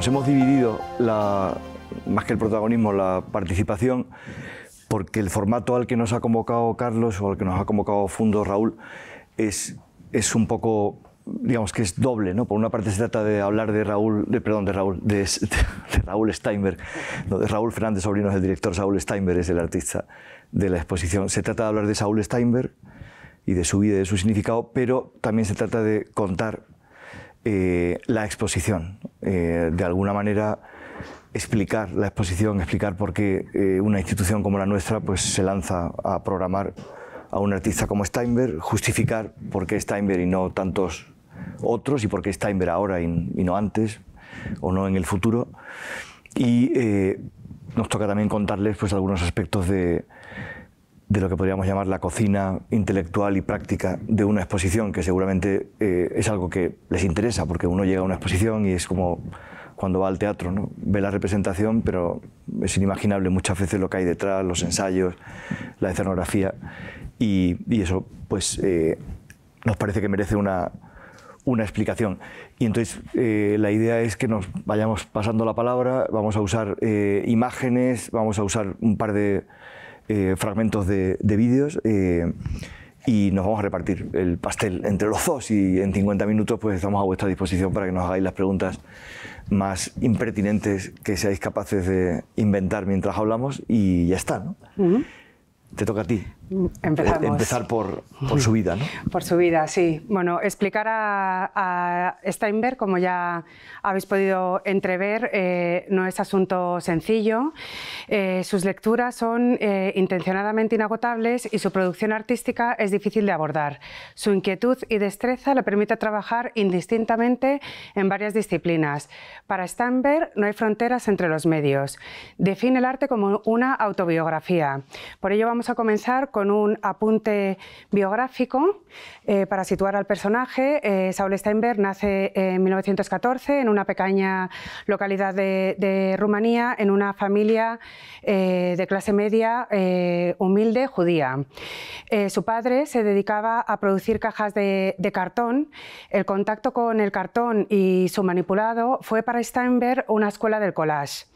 Nos hemos dividido, más que el protagonismo, la participación, porque el formato al que nos ha convocado Carlos o al que nos ha convocado Fundo Raúl es un poco, digamos que es doble, ¿no? Por una parte se trata de hablar de Raúl Steinberg, no, de Raúl Fernández Sobrino es el director, Saúl Steinberg es el artista de la exposición. Se trata de hablar de Saúl Steinberg y de su vida y de su significado, pero también se trata de contar la exposición, de alguna manera explicar la exposición, explicar por qué una institución como la nuestra pues, se lanza a programar a un artista como Steinberg, justificar por qué Steinberg y no tantos otros y por qué Steinberg ahora y no antes o no en el futuro. Y nos toca también contarles pues, algunos aspectos de lo que podríamos llamar la cocina intelectual y práctica de una exposición, que seguramente es algo que les interesa, porque uno llega a una exposición y es como cuando va al teatro, ¿no? Ve la representación, pero es inimaginable muchas veces lo que hay detrás, los ensayos, la escenografía, y eso pues, nos parece que merece una explicación. Y entonces la idea es que nos vayamos pasando la palabra, vamos a usar imágenes, vamos a usar un par de fragmentos de vídeos y nos vamos a repartir el pastel entre los dos, y en 50 minutos pues estamos a vuestra disposición para que nos hagáis las preguntas más impertinentes que seáis capaces de inventar mientras hablamos, y ya está, ¿no? Te toca a ti. Empezamos. Empezar por su vida, ¿no? Por su vida, sí. Bueno, explicar a Steinberg, como ya habéis podido entrever, no es asunto sencillo. Sus lecturas son intencionadamente inagotables y su producción artística es difícil de abordar. Su inquietud y destreza le permite trabajar indistintamente en varias disciplinas. Para Steinberg no hay fronteras entre los medios. Define el arte como una autobiografía. Por ello vamos a comenzar con un apunte biográfico para situar al personaje. Saúl Steinberg nace en 1914 en una pequeña localidad de Rumanía, en una familia de clase media humilde judía. Su padre se dedicaba a producir cajas de cartón. El contacto con el cartón y su manipulado fue para Steinberg una escuela del collage.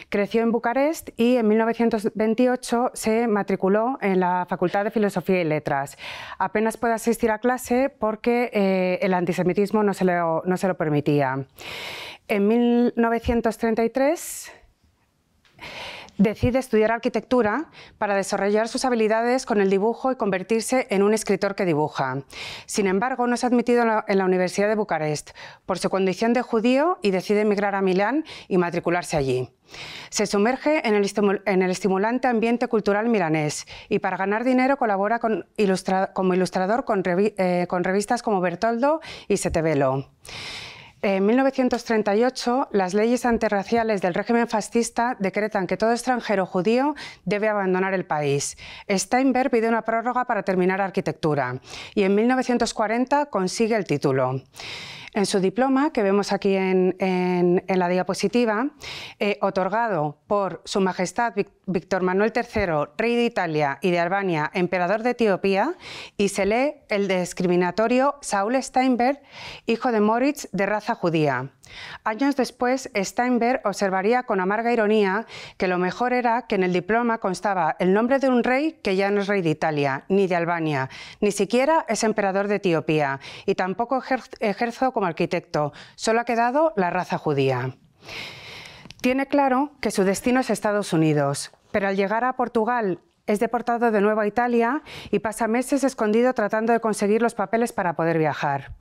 Creció en Bucarest y en 1928 se matriculó en la Facultad de Filosofía y Letras. Apenas puede asistir a clase porque el antisemitismo no se lo permitía. En 1933 decide estudiar arquitectura para desarrollar sus habilidades con el dibujo y convertirse en un escritor que dibuja. Sin embargo, no es admitido en la Universidad de Bucarest por su condición de judío y decide emigrar a Milán y matricularse allí. Se sumerge en el estimulante ambiente cultural milanés y para ganar dinero colabora como ilustrador con revistas como Bertoldo y Settebello. En 1938, las leyes antirraciales del régimen fascista decretan que todo extranjero judío debe abandonar el país. Steinberg pide una prórroga para terminar arquitectura y en 1940 consigue el título. En su diploma, que vemos aquí en la diapositiva, otorgado por Su Majestad Víctor Manuel III, rey de Italia y de Albania, emperador de Etiopía, y se lee el discriminatorio Saúl Steinberg, hijo de Moritz, de raza judía. Años después, Steinberg observaría con amarga ironía que lo mejor era que en el diploma constaba el nombre de un rey que ya no es rey de Italia, ni de Albania, ni siquiera es emperador de Etiopía, y tampoco ejerzo como arquitecto, solo ha quedado la raza judía. Tiene claro que su destino es Estados Unidos, pero al llegar a Portugal es deportado de nuevo a Italia y pasa meses escondido tratando de conseguir los papeles para poder viajar.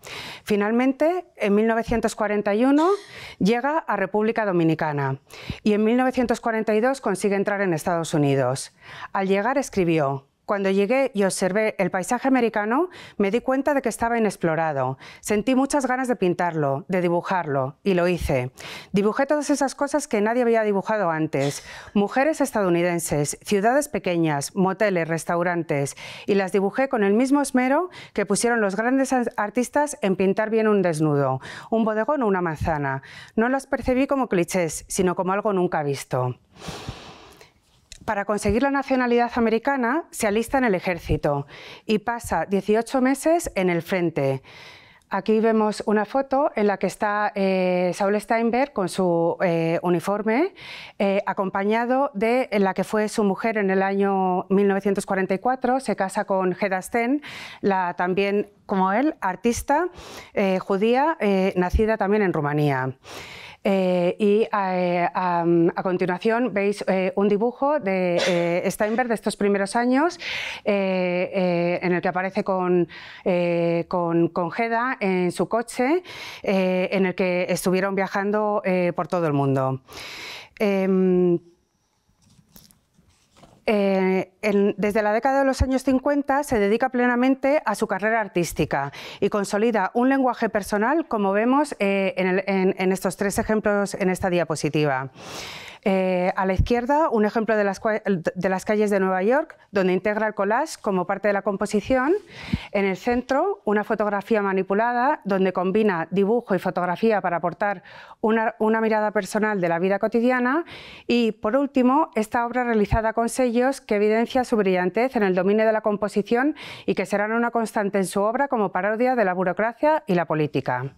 Finalmente, en 1941 llega a República Dominicana y en 1942 consigue entrar en Estados Unidos. Al llegar escribió: Cuando llegué y observé el paisaje americano, me di cuenta de que estaba inexplorado. Sentí muchas ganas de pintarlo, de dibujarlo, y lo hice. Dibujé todas esas cosas que nadie había dibujado antes. Mujeres estadounidenses, ciudades pequeñas, moteles, restaurantes, y las dibujé con el mismo esmero que pusieron los grandes artistas en pintar bien un desnudo, un bodegón o una manzana. No las percibí como clichés, sino como algo nunca visto. Para conseguir la nacionalidad americana, se alista en el ejército y pasa 18 meses en el frente. Aquí vemos una foto en la que está Saúl Steinberg con su uniforme, acompañado de la que fue su mujer en el año 1944. Se casa con Hedda Sten, también como él, artista judía, nacida también en Rumanía. A continuación veis un dibujo de Steinberg de estos primeros años en el que aparece con Hedda en su coche, en el que estuvieron viajando por todo el mundo. Desde la década de los años 50 se dedica plenamente a su carrera artística y consolida un lenguaje personal, como vemos en estos tres ejemplos en esta diapositiva. A la izquierda, un ejemplo de las calles de Nueva York, donde integra el collage como parte de la composición. En el centro, una fotografía manipulada, donde combina dibujo y fotografía para aportar una mirada personal de la vida cotidiana. Y, por último, esta obra realizada con sellos que evidencia su brillantez en el dominio de la composición y que serán una constante en su obra como parodia de la burocracia y la política.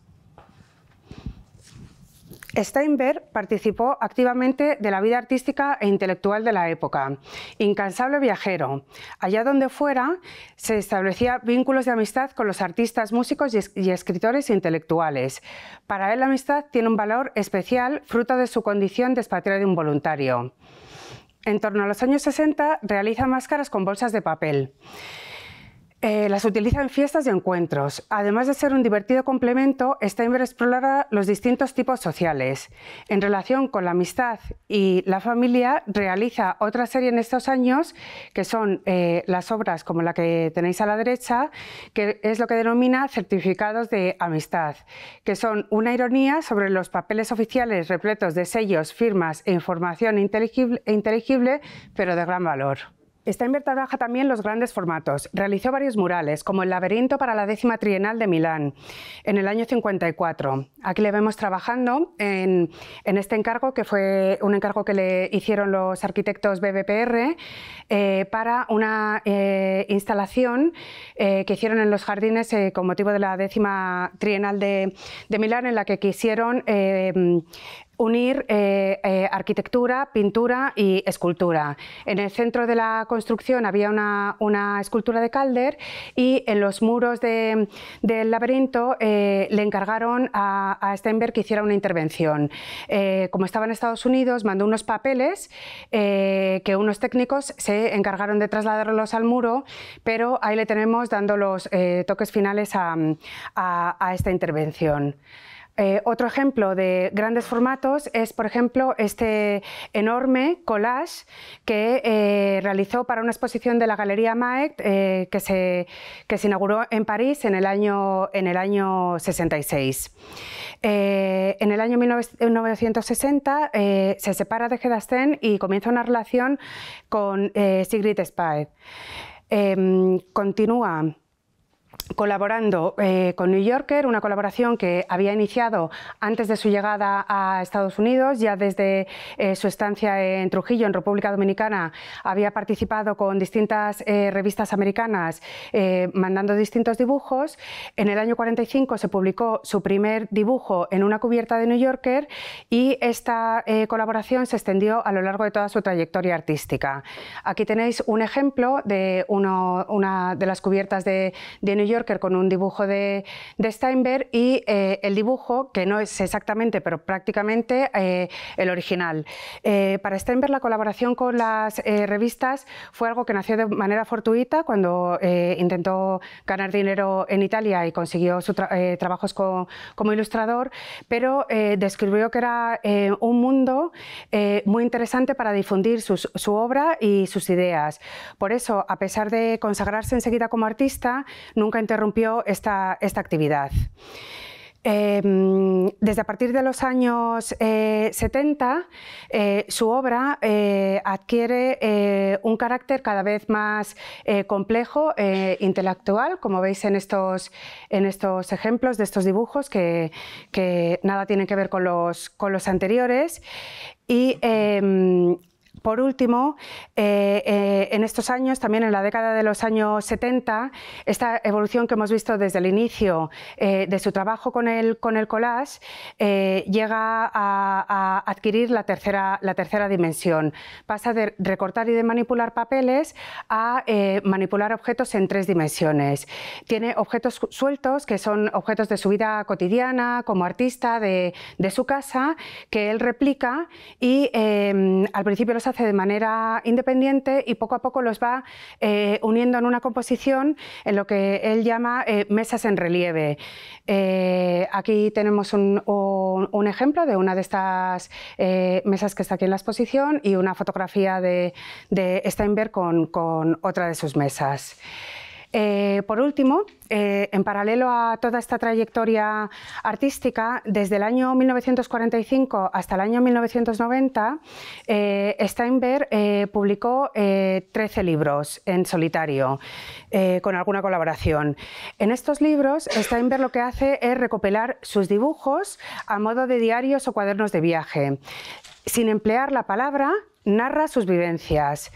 Steinberg participó activamente de la vida artística e intelectual de la época. Incansable viajero, allá donde fuera se establecía vínculos de amistad con los artistas, músicos y escritores intelectuales. Para él la amistad tiene un valor especial, fruto de su condición de expatriado involuntario. En torno a los años 60 realiza máscaras con bolsas de papel. Las utiliza en fiestas y encuentros. Además de ser un divertido complemento, Steinberg explora los distintos tipos sociales. En relación con la amistad y la familia, realiza otra serie en estos años, que son las obras como la que tenéis a la derecha, que es lo que denomina certificados de amistad, que son una ironía sobre los papeles oficiales repletos de sellos, firmas e información inteligible, pero de gran valor. Steinberg trabaja también los grandes formatos. Realizó varios murales, como El laberinto para la 10ª Trienal de Milán, en el año 54. Aquí le vemos trabajando en este encargo, que fue un encargo que le hicieron los arquitectos BBPR para una instalación que hicieron en los jardines con motivo de la 10ª Trienal de Milán, en la que quisieron unir arquitectura, pintura y escultura. En el centro de la construcción había una escultura de Calder, y en los muros del laberinto le encargaron a Steinberg que hiciera una intervención. Como estaba en Estados Unidos, mandó unos papeles que unos técnicos se encargaron de trasladarlos al muro, pero ahí le tenemos dando los toques finales a esta intervención. Otro ejemplo de grandes formatos es, por ejemplo, este enorme collage que realizó para una exposición de la Galería Maet que se inauguró en París en el año 66. En el año 1960 se separa de Hedda Sten y comienza una relación con Sigrid Spaeth. Continúa colaborando con New Yorker, una colaboración que había iniciado antes de su llegada a Estados Unidos. Ya desde su estancia en Trujillo, en República Dominicana, había participado con distintas revistas americanas, mandando distintos dibujos. En el año 45 se publicó su primer dibujo en una cubierta de New Yorker, y esta colaboración se extendió a lo largo de toda su trayectoria artística. Aquí tenéis un ejemplo de una de las cubiertas de New Yorker con un dibujo de Steinberg, y el dibujo, que no es exactamente, pero prácticamente el original. Para Steinberg la colaboración con las revistas fue algo que nació de manera fortuita cuando intentó ganar dinero en Italia y consiguió trabajos como ilustrador, pero descubrió que era un mundo muy interesante para difundir su obra y sus ideas. Por eso, a pesar de consagrarse enseguida como artista, nunca interrumpió esta actividad. Desde a partir de los años 70, su obra adquiere un carácter cada vez más complejo, intelectual, como veis en estos ejemplos de estos dibujos que nada tienen que ver con los anteriores. Y por último, en estos años, también en la década de los años 70, esta evolución que hemos visto desde el inicio de su trabajo con el collage llega a adquirir la tercera dimensión. Pasa de recortar y de manipular papeles a manipular objetos en 3 dimensiones. Tiene objetos sueltos, que son objetos de su vida cotidiana, como artista, de su casa, que él replica y al principio los hace de manera independiente y poco a poco los va uniendo en una composición en lo que él llama mesas en relieve. Aquí tenemos un ejemplo de una de estas mesas que está aquí en la exposición y una fotografía de Steinberg con otra de sus mesas. Por último, en paralelo a toda esta trayectoria artística, desde el año 1945 hasta el año 1990, Steinberg publicó 13 libros en solitario, con alguna colaboración. En estos libros, Steinberg lo que hace es recopilar sus dibujos a modo de diarios o cuadernos de viaje. Sin emplear la palabra, narra sus vivencias.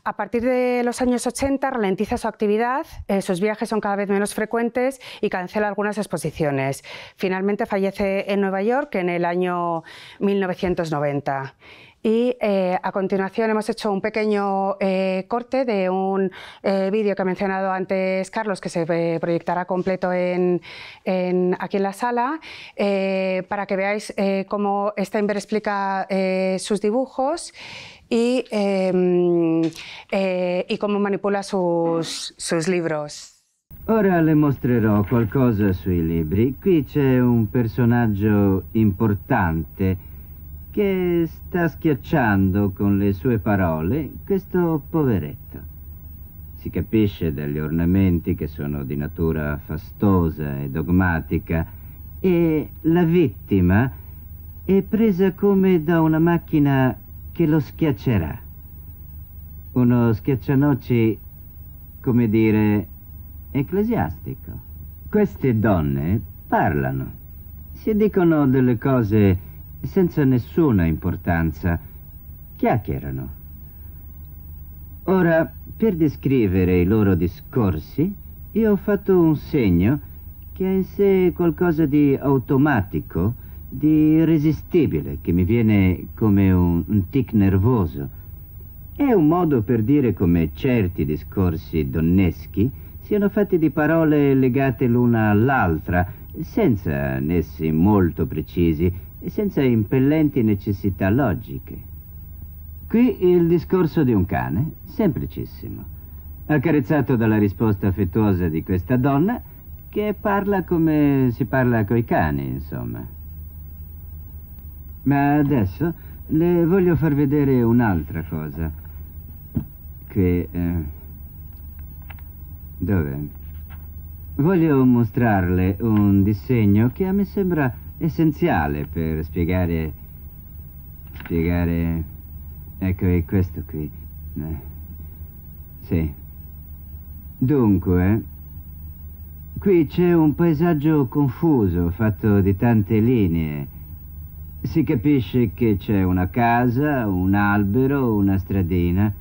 A partir de los años 80 ralentiza su actividad, sus viajes son cada vez menos frecuentes y cancela algunas exposiciones. Finalmente fallece en Nueva York en el año 1990. Y a continuación hemos hecho un pequeño corte de un vídeo que ha mencionado antes Carlos, que se proyectará completo aquí en la sala, para que veáis cómo Steinberg explica sus dibujos y cómo manipula sus libros. Ora le mostrerò qualcosa sui libri. Qui c'è un personaggio importante che sta schiacciando con le sue parole questo poveretto. Si capisce dagli ornamenti che sono di natura fastosa e dogmatica, e la vittima è presa come da una macchina che lo schiaccerà. Uno schiaccianoci, come dire, ecclesiastico. Queste donne parlano, si dicono delle cose senza nessuna importanza, chiacchierano. Ora, per descrivere i loro discorsi, io ho fatto un segno che ha in sé qualcosa di automatico, di irresistibile, che mi viene come un tic nervoso. È un modo per dire come certi discorsi donneschi siano fatti di parole legate l'una all'altra, senza nessi molto precisi e senza impellenti necessità logiche. Qui il discorso di un cane, semplicissimo, accarezzato dalla risposta affettuosa di questa donna, che parla come si parla coi cani, insomma. Ma adesso le voglio far vedere un'altra cosa. Qui... dov'è? Voglio mostrarle un disegno che a me sembra essenziale per spiegare... Ecco, è questo qui. Sì. Dunque, qui c'è un paesaggio confuso, fatto di tante linee. Si capisce che c'è una casa, un albero, una stradina.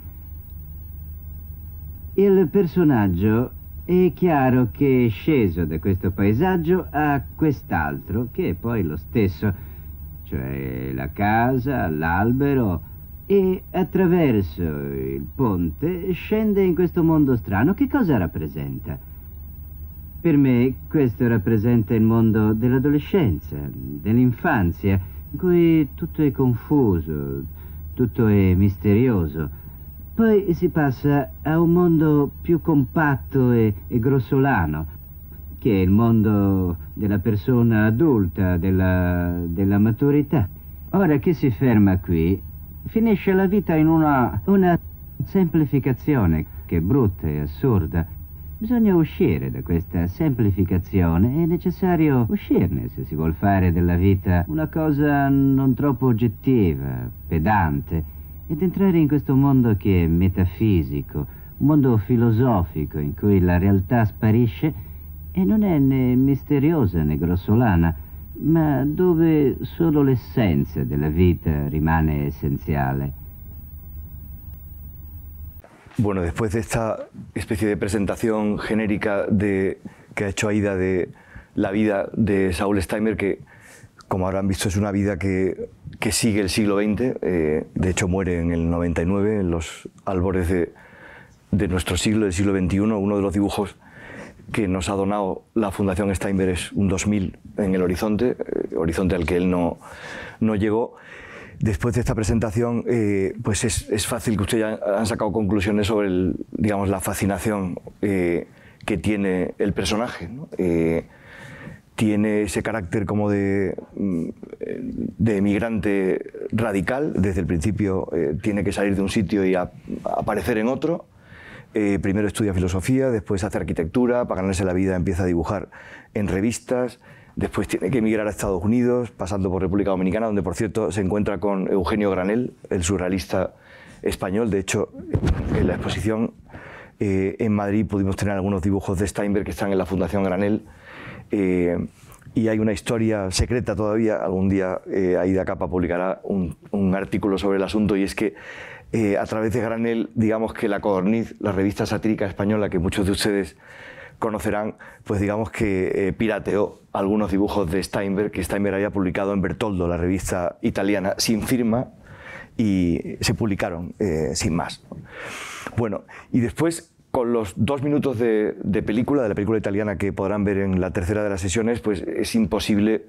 Il personaggio è chiaro che è sceso da questo paesaggio a quest'altro, che è poi lo stesso, cioè la casa, l'albero, e attraverso il ponte scende in questo mondo strano. Che cosa rappresenta? Per me questo rappresenta il mondo dell'adolescenza, dell'infanzia, in cui tutto è confuso, tutto è misterioso. Poi si passa a un mondo più compatto e grossolano, che è il mondo della persona adulta, della maturità. Ora che si ferma qui, finisce la vita in una semplificazione che è brutta e assurda. Bisogna uscire da questa semplificazione, è necessario uscirne se si vuol fare della vita una cosa non troppo oggettiva, pedante, ed entrare in questo mondo che è metafisico, un mondo filosofico in cui la realtà sparisce e non è né misteriosa né grossolana, ma dove solo l'essenza della vita rimane essenziale. Bueno, después de esta especie de presentación genérica que ha hecho Aida de la vida de Saúl Steinberg, que, como habrán visto, es una vida que sigue el siglo XX, de hecho muere en el 99, en los albores de nuestro siglo, del siglo XXI. Uno de los dibujos que nos ha donado la Fundación Steinberg es un 2000 en el horizonte, horizonte al que él no llegó. Después de esta presentación, pues es fácil que ustedes ya han sacado conclusiones sobre digamos, la fascinación que tiene el personaje, ¿no? Tiene ese carácter como de emigrante radical. Desde el principio tiene que salir de un sitio y aparecer en otro. Primero estudia filosofía, después hace arquitectura, para ganarse la vida empieza a dibujar en revistas. Después tiene que emigrar a Estados Unidos, pasando por República Dominicana, donde, por cierto, se encuentra con Eugenio Granell, el surrealista español. De hecho, en la exposición en Madrid pudimos tener algunos dibujos de Steinberg que están en la Fundación Granell. Y hay una historia secreta todavía. Algún día Aida Capa publicará un artículo sobre el asunto, y es que a través de Granell, digamos que La Codorniz, la revista satírica española que muchos de ustedes conocerán, pues digamos que pirateó algunos dibujos de Steinberg, que Steinberg había publicado en Bertoldo, la revista italiana, sin firma, y se publicaron sin más. Bueno, y después, con los 2 minutos de la película italiana que podrán ver en la tercera de las sesiones, pues es imposible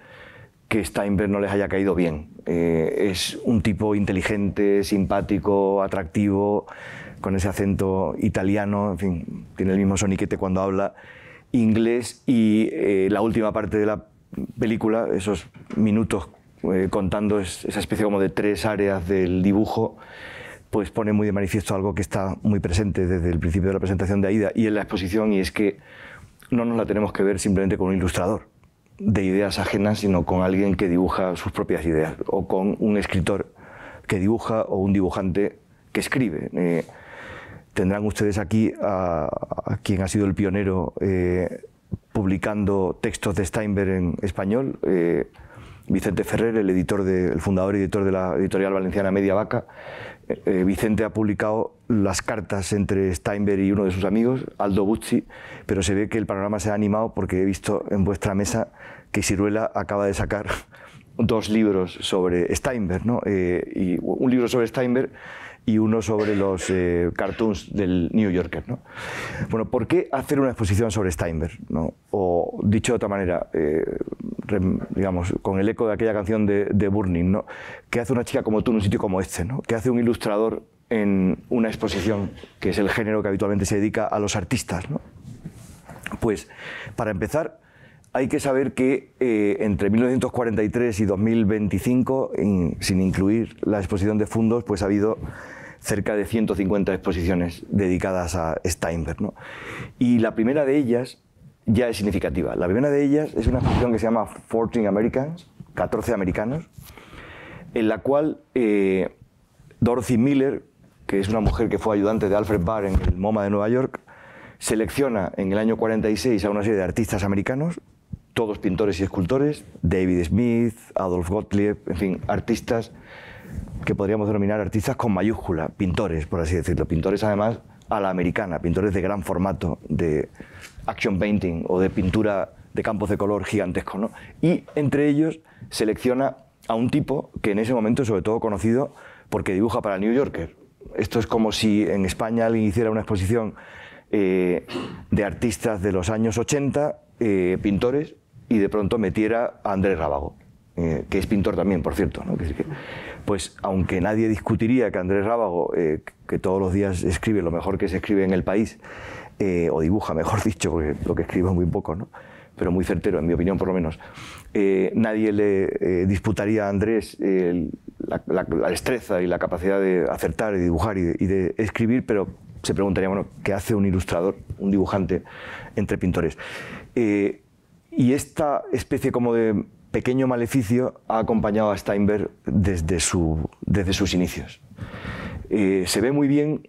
que Steinberg no les haya caído bien. Es un tipo inteligente, simpático, atractivo, con ese acento italiano, en fin, tiene el mismo soniquete cuando habla inglés, y la última parte de la película, esos minutos contando esa especie como de 3 áreas del dibujo, pues pone muy de manifiesto algo que está muy presente desde el principio de la presentación de Aida y en la exposición, y es que no nos la tenemos que ver simplemente con un ilustrador de ideas ajenas, sino con alguien que dibuja sus propias ideas, o con un escritor que dibuja, o un dibujante que escribe. Tendrán ustedes aquí a quien ha sido el pionero publicando textos de Steinberg en español, Vicente Ferrer, el fundador y editor de la editorial valenciana Media Vaca. Vicente ha publicado las cartas entre Steinberg y uno de sus amigos, Aldo Buzzi, pero se ve que el panorama se ha animado porque he visto en vuestra mesa que Siruela acaba de sacar 2 libros sobre Steinberg, ¿no? Y un libro sobre Steinberg y uno sobre los cartoons del New Yorker, ¿no? Bueno, ¿por qué hacer una exposición sobre Steinberg, ¿no? O, dicho de otra manera, digamos, con el eco de aquella canción de Burning, ¿no? ¿Qué hace una chica como tú en un sitio como este, ¿no? ¿Qué hace un ilustrador en una exposición, que es el género que habitualmente se dedica a los artistas, ¿no? Pues, para empezar, hay que saber que entre 1943 y 2025, sin incluir la exposición de Fundos, pues ha habido cerca de 150 exposiciones dedicadas a Steinberg, ¿no? Y la primera de ellas ya es significativa. La primera de ellas es una exposición que se llama 14 Americans, 14 americanos, en la cual Dorothy Miller, que es una mujer que fue ayudante de Alfred Barr en el MoMA de Nueva York, selecciona en el año 46 a una serie de artistas americanos, todos pintores y escultores, David Smith, Adolf Gottlieb, en fin, artistas que podríamos denominar artistas con mayúscula, pintores, por así decirlo, pintores además a la americana, pintores de gran formato, de action painting o de pintura de campos de color gigantesco, ¿no? Y entre ellos selecciona a un tipo que en ese momento es sobre todo conocido porque dibuja para el New Yorker. Esto es como si en España alguien hiciera una exposición de artistas de los años 80, pintores, y de pronto metiera a Andrés Rábago, que es pintor también, por cierto, ¿no? Pues aunque nadie discutiría que Andrés Rábago, que todos los días escribe lo mejor que se escribe en el país, o dibuja, mejor dicho, porque lo que escribe es muy poco, ¿no? Pero muy certero, en mi opinión por lo menos, nadie le disputaría a Andrés la destreza y la capacidad de acertar, y dibujar y de escribir, pero se preguntaría, bueno, ¿qué hace un ilustrador, un dibujante entre pintores? Y esta especie como de pequeño maleficio ha acompañado a Steinberg desde sus inicios. Se ve muy bien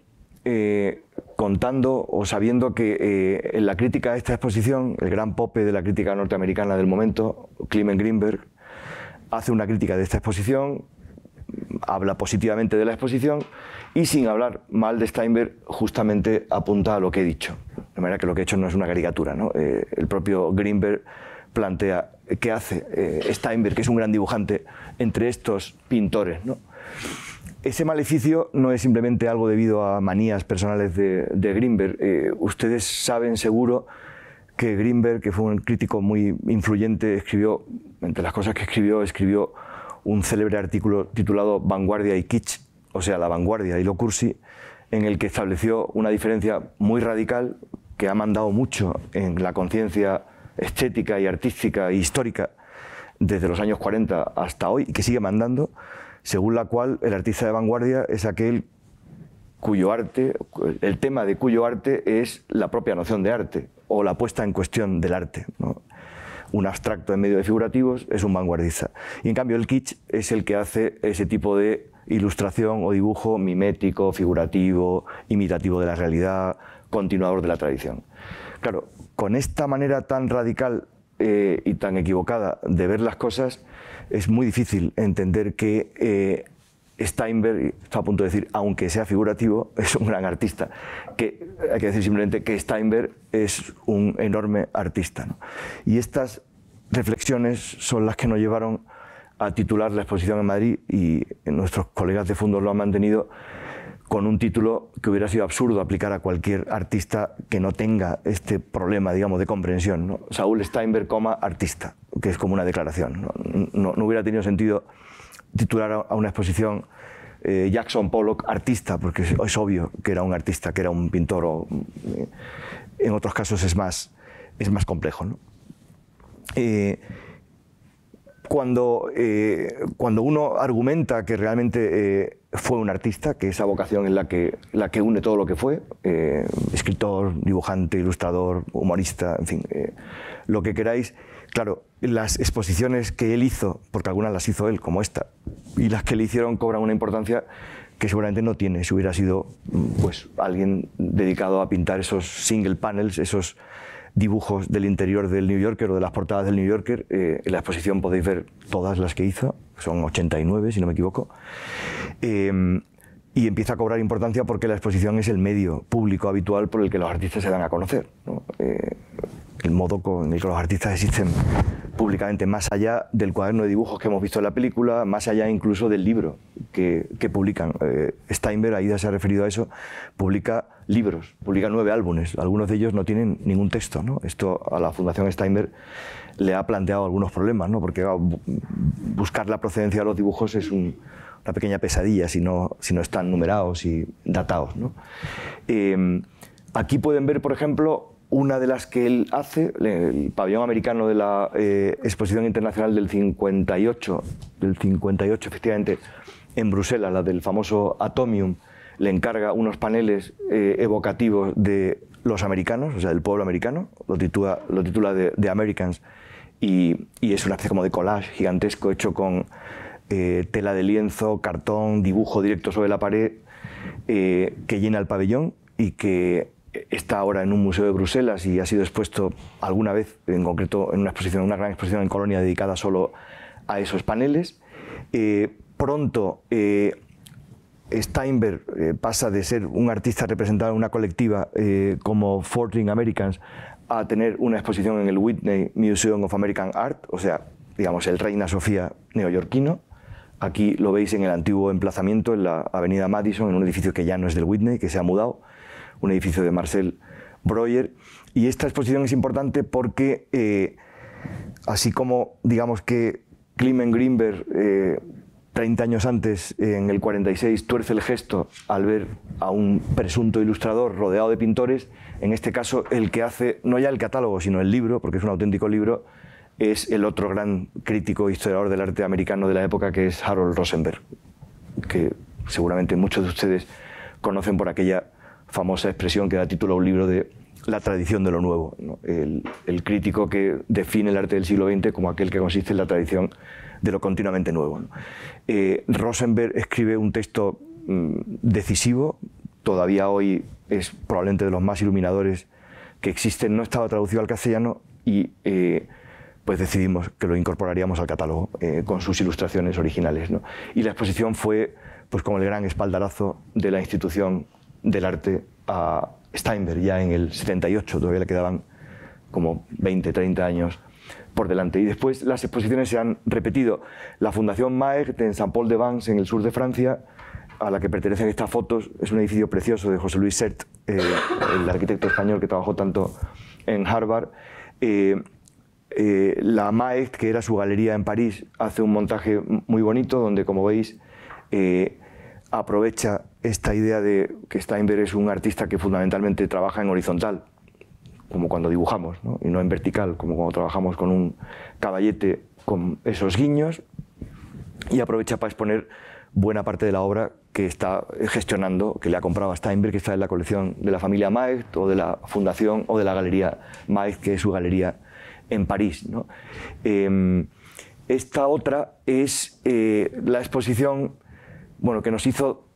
contando o sabiendo que en la crítica a esta exposición, el gran pope de la crítica norteamericana del momento, Clement Greenberg, hace una crítica de esta exposición, habla positivamente de la exposición y, sin hablar mal de Steinberg, justamente apunta a lo que he dicho. De manera que lo que he hecho no es una caricatura, ¿no? El propio Greenberg plantea qué hace Steinberg, que es un gran dibujante, entre estos pintores, ¿no? Ese maleficio no es simplemente algo debido a manías personales de Greenberg. Ustedes saben seguro que Greenberg, que fue un crítico muy influyente, escribió, entre las cosas que escribió un célebre artículo titulado Vanguardia y Kitsch, o sea, la vanguardia y lo cursi, en el que estableció una diferencia muy radical que ha mandado mucho en la conciencia estética y artística e histórica desde los años 40 hasta hoy, y que sigue mandando, según la cual el artista de vanguardia es aquel cuyo arte, el tema de cuyo arte es la propia noción de arte o la puesta en cuestión del arte, ¿no? Un abstracto en medio de figurativos es un vanguardista. Y en cambio el kitsch es el que hace ese tipo de ilustración o dibujo mimético, figurativo, imitativo de la realidad, continuador de la tradición. Claro, con esta manera tan radical y tan equivocada de ver las cosas, es muy difícil entender que Steinberg, está a punto de decir, aunque sea figurativo, es un gran artista. Que hay que decir simplemente que Steinberg es un enorme artista, ¿no? Y estas reflexiones son las que nos llevaron a titular la exposición en Madrid, y nuestros colegas de Fundos lo han mantenido con un título que hubiera sido absurdo aplicar a cualquier artista que no tenga este problema, digamos, de comprensión, ¿no? Saúl Steinberg, artista, que es como una declaración, ¿no? No hubiera tenido sentido titular a una exposición Jackson Pollock, artista, porque es obvio que era un artista, que era un pintor, o en otros casos es más complejo, ¿no? Cuando uno argumenta que realmente fue un artista, que esa vocación es la que une todo lo que fue, escritor, dibujante, ilustrador, humorista, en fin, lo que queráis. Claro, las exposiciones que él hizo, porque algunas las hizo él, como esta, y las que le hicieron cobran una importancia que seguramente no tiene si hubiera sido pues alguien dedicado a pintar esos single panels, esos dibujos del interior del New Yorker o de las portadas del New Yorker. En la exposición podéis ver todas las que hizo, son 89 si no me equivoco, y empieza a cobrar importancia porque la exposición es el medio público habitual por el que los artistas se dan a conocer, ¿no? El modo con el que los artistas existen públicamente, más allá del cuaderno de dibujos que hemos visto en la película, más allá incluso del libro que publican. Steinberg, Aida se ha referido a eso, publica libros, publica 9 álbumes, algunos de ellos no tienen ningún texto, ¿no? Esto a la Fundación Steinberg le ha planteado algunos problemas, ¿no? Porque buscar la procedencia de los dibujos es una pequeña pesadilla si no están numerados y datados, ¿no? Aquí pueden ver, por ejemplo, una de las que él hace, el pabellón americano de la Exposición Internacional del 58 efectivamente, en Bruselas, la del famoso Atomium, le encarga unos paneles evocativos de los americanos, o sea, del pueblo americano, lo titula The Americans, y es una especie como de collage gigantesco hecho con tela de lienzo, cartón, dibujo directo sobre la pared, que llena el pabellón y que está ahora en un museo de Bruselas y ha sido expuesto alguna vez, en concreto en una gran exposición en Colonia dedicada solo a esos paneles. Pronto Steinberg pasa de ser un artista representado en una colectiva como 14 Americans a tener una exposición en el Whitney Museum of American Art, o sea, digamos, el Reina Sofía neoyorquino. Aquí lo veis en el antiguo emplazamiento, en la avenida Madison, en un edificio que ya no es del Whitney, que se ha mudado, un edificio de Marcel Breuer. Y esta exposición es importante porque, así como, digamos que Clement Greenberg, 30 años antes, en el 46, tuerce el gesto al ver a un presunto ilustrador rodeado de pintores, en este caso el que hace, no ya el catálogo, sino el libro, porque es un auténtico libro, es el otro gran crítico e historiador del arte americano de la época, que es Harold Rosenberg, que seguramente muchos de ustedes conocen por aquella famosa expresión que da título a un libro de La tradición de lo nuevo, ¿no? El crítico que define el arte del siglo XX como aquel que consiste en la tradición de lo continuamente nuevo, ¿no? Rosenberg escribe un texto decisivo, todavía hoy es probablemente de los más iluminadores que existen, no estaba traducido al castellano y pues decidimos que lo incorporaríamos al catálogo con sus ilustraciones originales, ¿no? Y la exposición fue pues como el gran espaldarazo de la institución del arte a Steinberg, ya en el 78, todavía le quedaban como 20, 30 años por delante. Y después las exposiciones se han repetido. La Fundación Maegd en Saint-Paul-de-Vence, en el sur de Francia, a la que pertenecen estas fotos, es un edificio precioso de José Luis Sert, el arquitecto español que trabajó tanto en Harvard. La Maegd, que era su galería en París, hace un montaje muy bonito donde, como veis, aprovecha esta idea de que Steinberg es un artista que fundamentalmente trabaja en horizontal, como cuando dibujamos, ¿no? Y no en vertical, como cuando trabajamos con un caballete con esos guiños, y aprovecha para exponer buena parte de la obra que está gestionando, que le ha comprado a Steinberg, que está en la colección de la familia Maegd o de la fundación o de la galería Maegd, que es su galería en París, ¿no? Esta otra es la exposición, bueno, que nos hizo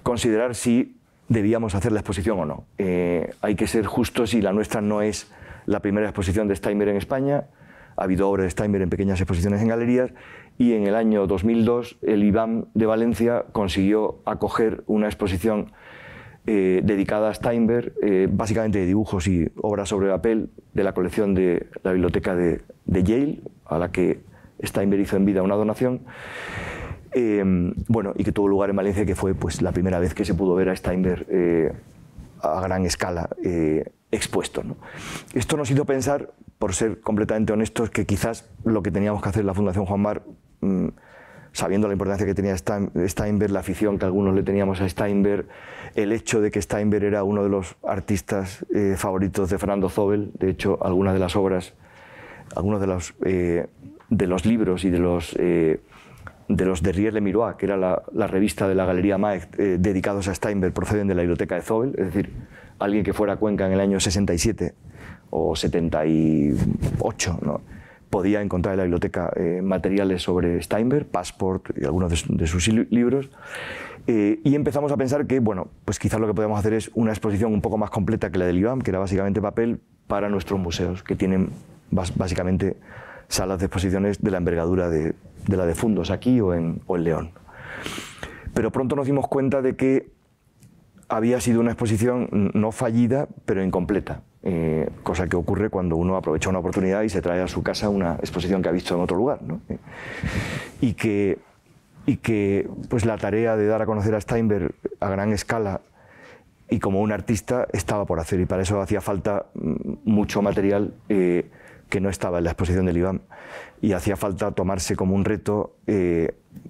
considerar si debíamos hacer la exposición o no. Hay que ser justos y la nuestra no es la primera exposición de Steinberg en España. Ha habido obras de Steinberg en pequeñas exposiciones en galerías, y en el año 2002 el IBAM de Valencia consiguió acoger una exposición dedicada a Steinberg, básicamente de dibujos y obras sobre papel de la colección de la biblioteca de Yale, a la que Steinberg hizo en vida una donación. Bueno, y que tuvo lugar en Valencia, que fue pues la primera vez que se pudo ver a Steinberg a gran escala expuesto, ¿no? Esto nos hizo pensar, por ser completamente honestos, que quizás lo que teníamos que hacer en la Fundación Juan Mar, sabiendo la importancia que tenía Steinberg, la afición que algunos le teníamos a Steinberg, el hecho de que Steinberg era uno de los artistas favoritos de Fernando Zobel. De hecho, algunas de las obras, algunos de los libros y de los Derrière le Miroir, que era la revista de la Galería Maegd, dedicados a Steinberg, proceden de la biblioteca de Zobel. Es decir, alguien que fuera a Cuenca en el año 67 o 78, ¿no?, podía encontrar en la biblioteca materiales sobre Steinberg, Passport y algunos de sus libros. Y empezamos a pensar que, bueno, pues quizás lo que podemos hacer es una exposición un poco más completa que la del IBAM, que era básicamente papel, para nuestros museos, que tienen básicamente salas de exposiciones de la envergadura de la de Fundos aquí o en León. Pero pronto nos dimos cuenta de que había sido una exposición no fallida, pero incompleta, cosa que ocurre cuando uno aprovecha una oportunidad y se trae a su casa una exposición que ha visto en otro lugar, ¿no? Y que pues la tarea de dar a conocer a Steinberg a gran escala y como un artista estaba por hacer, y para eso hacía falta mucho material que no estaba en la exposición del IBAM, y hacía falta tomarse como un reto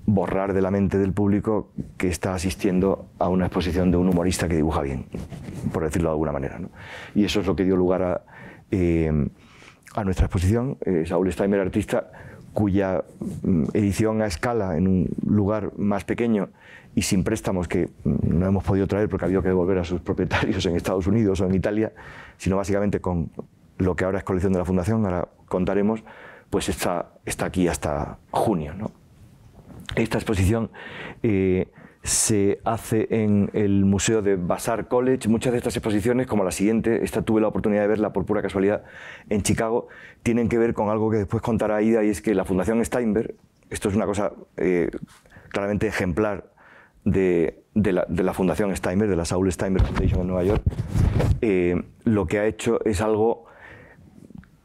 borrar de la mente del público que está asistiendo a una exposición de un humorista que dibuja bien, por decirlo de alguna manera, ¿no? Y eso es lo que dio lugar a nuestra exposición, Saúl Steinberg, artista, cuya edición a escala en un lugar más pequeño y sin préstamos, que no hemos podido traer porque ha habido que devolver a sus propietarios en Estados Unidos o en Italia, sino básicamente con lo que ahora es colección de la Fundación, ahora contaremos, pues está aquí hasta junio, ¿no? Esta exposición se hace en el Museo de Vassar College. Muchas de estas exposiciones, como la siguiente, esta tuve la oportunidad de verla por pura casualidad en Chicago, tienen que ver con algo que después contará Aida, y es que la Fundación Steinberg, esto es una cosa claramente ejemplar de la Fundación Steinberg, de la Saúl Steinberg Foundation en Nueva York, lo que ha hecho es algo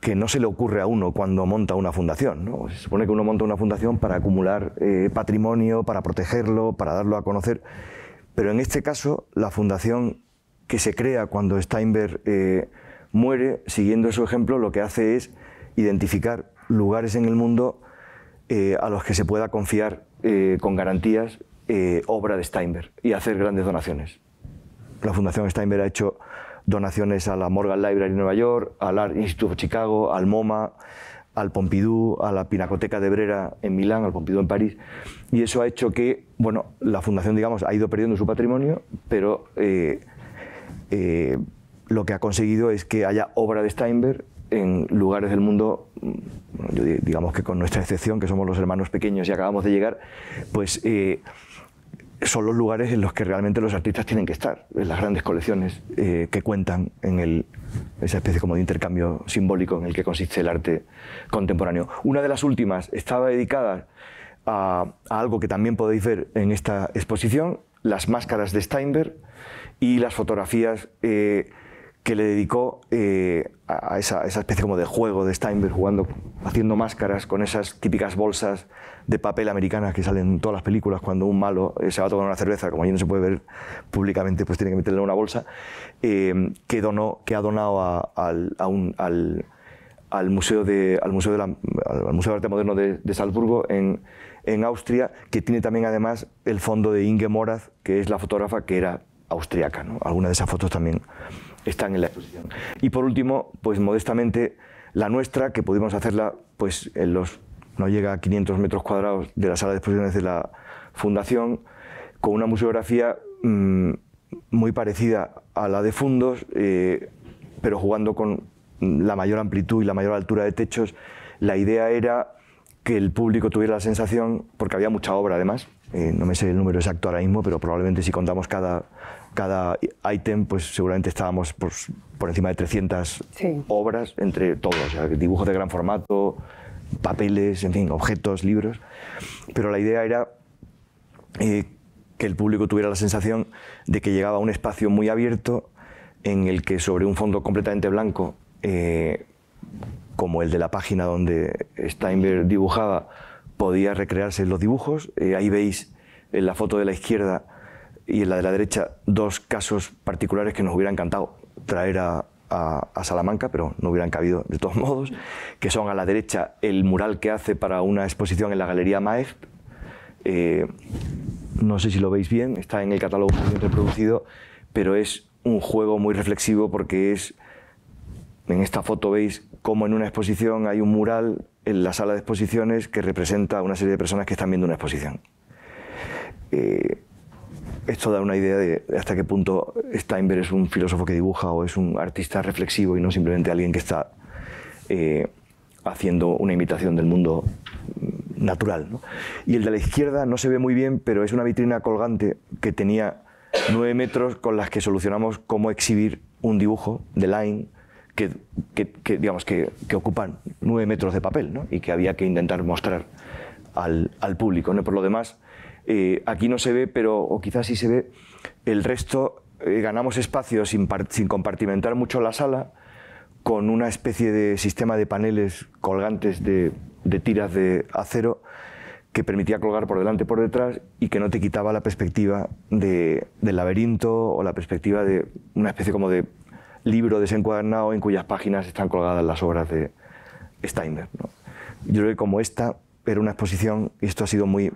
que no se le ocurre a uno cuando monta una fundación, ¿no? Se supone que uno monta una fundación para acumular patrimonio, para protegerlo, para darlo a conocer, pero en este caso la fundación que se crea cuando Steinberg muere, siguiendo su ejemplo, lo que hace es identificar lugares en el mundo a los que se pueda confiar con garantías obra de Steinberg y hacer grandes donaciones. La Fundación Steinberg ha hecho donaciones a la Morgan Library en Nueva York, al Art Institute of Chicago, al MoMA, al Pompidou, a la Pinacoteca de Brera en Milán, al Pompidou en París, y eso ha hecho que, bueno, la Fundación, digamos, ha ido perdiendo su patrimonio, pero lo que ha conseguido es que haya obra de Steinberg en lugares del mundo, digamos que con nuestra excepción, que somos los hermanos pequeños y acabamos de llegar, pues son los lugares en los que realmente los artistas tienen que estar, en las grandes colecciones que cuentan en esa especie como de intercambio simbólico en el que consiste el arte contemporáneo. Una de las últimas estaba dedicada a algo que también podéis ver en esta exposición, las máscaras de Steinberg y las fotografías que le dedicó a esa especie como de juego de Steinberg, haciendo máscaras con esas típicas bolsas de papel americanas que salen en todas las películas cuando un malo se va a tomar una cerveza, como allí no se puede ver públicamente, pues tiene que meterle en una bolsa, que ha donado al Museo de Arte Moderno de Salzburgo en Austria, que tiene también además el fondo de Inge Morath, que es la fotógrafa que era austriaca, ¿no? Algunas de esas fotos también están en la exposición. Y por último, pues modestamente, la nuestra, que pudimos hacerla pues no llega a 500 metros cuadrados de la sala de exposiciones de la Fundación, con una museografía muy parecida a la de Fundos, pero jugando con la mayor amplitud y la mayor altura de techos. La idea era que el público tuviera la sensación, porque había mucha obra además, no me sé el número exacto ahora mismo, pero probablemente si contamos cada ítem, pues seguramente estábamos por encima de 300 obras entre todos, o sea, dibujos de gran formato, papeles, en fin, objetos, libros. Pero la idea era que el público tuviera la sensación de que llegaba a un espacio muy abierto en el que sobre un fondo completamente blanco, como el de la página donde Steinberg dibujaba, podía recrearse los dibujos. Ahí veis en la foto de la izquierda y en la de la derecha dos casos particulares que nos hubiera encantado traer a Salamanca, pero no hubieran cabido de todos modos, que son a la derecha el mural que hace para una exposición en la Galería Maeft. No sé si lo veis bien, está en el catálogo muy reproducido, pero es un juego muy reflexivo porque en esta foto veis cómo en una exposición hay un mural en la sala de exposiciones que representa a una serie de personas que están viendo una exposición. Esto da una idea de hasta qué punto Steinberg es un filósofo que dibuja o es un artista reflexivo y no simplemente alguien que está haciendo una imitación del mundo natural, ¿no? Y el de la izquierda no se ve muy bien, pero es una vitrina colgante que tenía 9 metros con las que solucionamos cómo exhibir un dibujo de line que ocupan 9 metros de papel, ¿no? Y que había que intentar mostrar al público, ¿no? Por lo demás, aquí no se ve, o quizás sí se ve, el resto ganamos espacio sin compartimentar mucho la sala, con una especie de sistema de paneles colgantes de tiras de acero que permitía colgar por delante y por detrás y que no te quitaba la perspectiva del laberinto o la perspectiva de una especie como de libro desencuadernado en cuyas páginas están colgadas las obras de Steinberg, ¿no? Yo creo que como esta era una exposición, y esto ha sido muy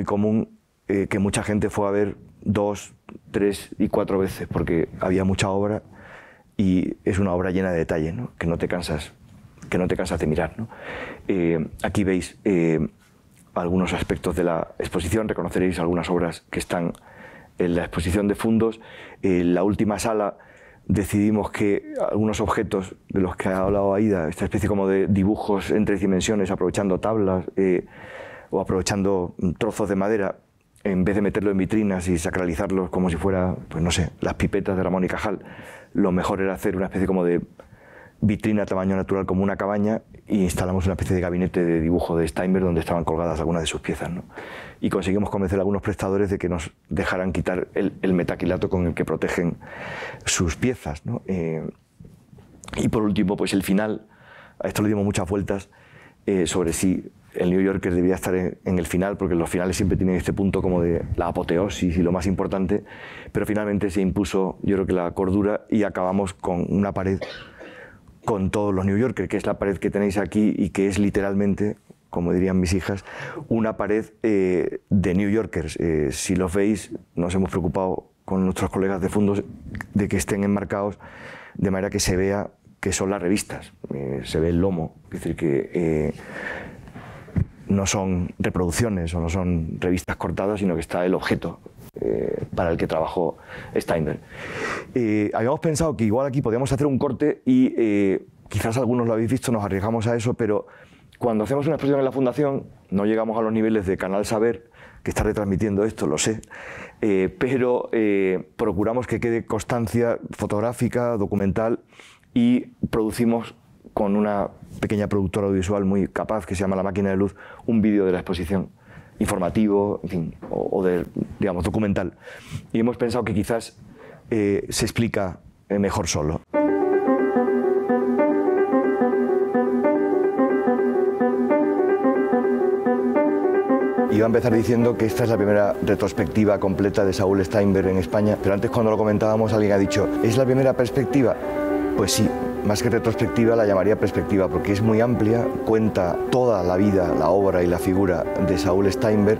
común, que mucha gente fue a ver 2, 3 y 4 veces porque había mucha obra y es una obra llena de detalles, ¿no? que no te cansas de mirar, ¿no? Aquí veis algunos aspectos de la exposición, reconoceréis algunas obras que están en la exposición de Fundos. En la última sala decidimos que algunos objetos de los que ha hablado Aida, esta especie como de dibujos en 3 dimensiones, aprovechando tablas o aprovechando trozos de madera, en vez de meterlo en vitrinas y sacralizarlos como si fuera, pues no sé, las pipetas de Ramón y Cajal, lo mejor era hacer una especie como de vitrina a tamaño natural como una cabaña e instalamos una especie de gabinete de dibujo de Steinberg donde estaban colgadas algunas de sus piezas, ¿no? Y conseguimos convencer a algunos prestadores de que nos dejaran quitar el metacrilato con el que protegen sus piezas, ¿no? Y por último, pues el final, a esto le dimos muchas vueltas sobre si el New Yorker debía estar en el final, porque los finales siempre tienen este punto como de la apoteosis y lo más importante, pero finalmente se impuso, yo creo que la cordura, y acabamos con una pared con todos los New Yorkers, que es la pared que tenéis aquí y que es literalmente, como dirían mis hijas, una pared de New Yorkers. Si los veis, nos hemos preocupado con nuestros colegas de Fundos de que estén enmarcados de manera que se vea que son las revistas, se ve el lomo, es decir, que no son reproducciones o no son revistas cortadas, sino que está el objeto para el que trabajó Steinberg. Habíamos pensado que igual aquí podíamos hacer un corte y quizás algunos lo habéis visto, nos arriesgamos a eso, pero cuando hacemos una exposición en la Fundación no llegamos a los niveles de Canal Saber, que está retransmitiendo esto, lo sé, pero procuramos que quede constancia fotográfica, documental, y producimos con una pequeña productora audiovisual muy capaz que se llama La Máquina de Luz, un vídeo de la exposición informativo, en fin, o de, digamos, documental. Y hemos pensado que quizás se explica mejor solo. Iba a empezar diciendo que esta es la primera retrospectiva completa de Saúl Steinberg en España, pero antes cuando lo comentábamos alguien ha dicho, ¿es la primera perspectiva? Pues sí, más que retrospectiva la llamaría perspectiva, porque es muy amplia, cuenta toda la vida, la obra y la figura de Saúl Steinberg,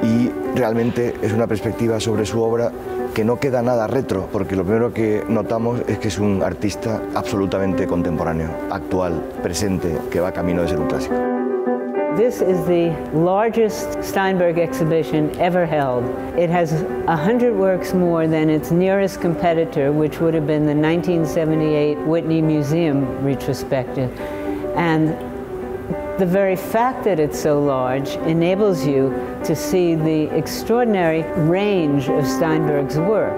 y realmente es una perspectiva sobre su obra que no queda nada retro, porque lo primero que notamos es que es un artista absolutamente contemporáneo, actual, presente, que va camino de ser un clásico. This is the largest Steinberg exhibition ever held. It has 100 works more than its nearest competitor, which would have been the 1978 Whitney Museum retrospective. And the very fact that it's so large enables you to see the extraordinary range of Steinberg's work.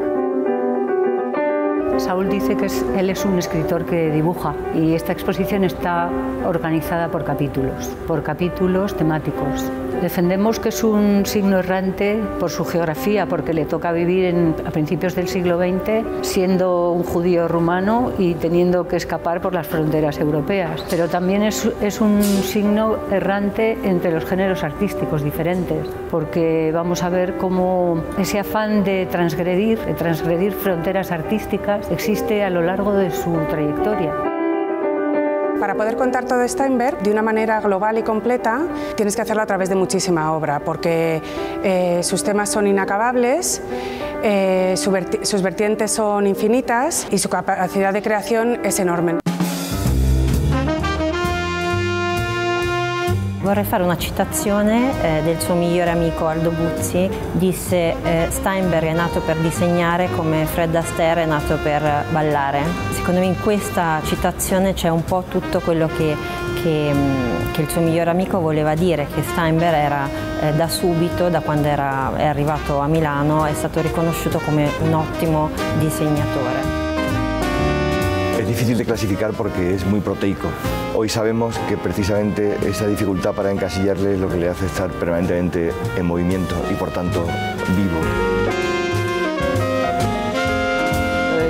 Saúl dice que él es un escritor que dibuja y esta exposición está organizada por capítulos temáticos. Defendemos que es un signo errante por su geografía, porque le toca vivir a principios del siglo XX siendo un judío rumano y teniendo que escapar por las fronteras europeas. Pero también es un signo errante entre los géneros artísticos diferentes, porque vamos a ver cómo ese afán de transgredir fronteras artísticas existe a lo largo de su trayectoria. Para poder contar todo Steinberg de una manera global y completa, tienes que hacerlo a través de muchísima obra, porque sus temas son inacabables, sus vertientes son infinitas y su capacidad de creación es enorme. Vorrei fare una citazione del suo migliore amico Aldo Buzzi. Disse Steinberg è nato per disegnare come Fred Astaire è nato per ballare. Secondo me in questa citazione c'è un po' tutto quello che il suo migliore amico voleva dire, che Steinberg era da subito, da quando è arrivato a Milano, è stato riconosciuto come un ottimo disegnatore. Es difícil de clasificar porque es muy proteico. Hoy sabemos que precisamente esa dificultad para encasillarle es lo que le hace estar permanentemente en movimiento y por tanto vivo.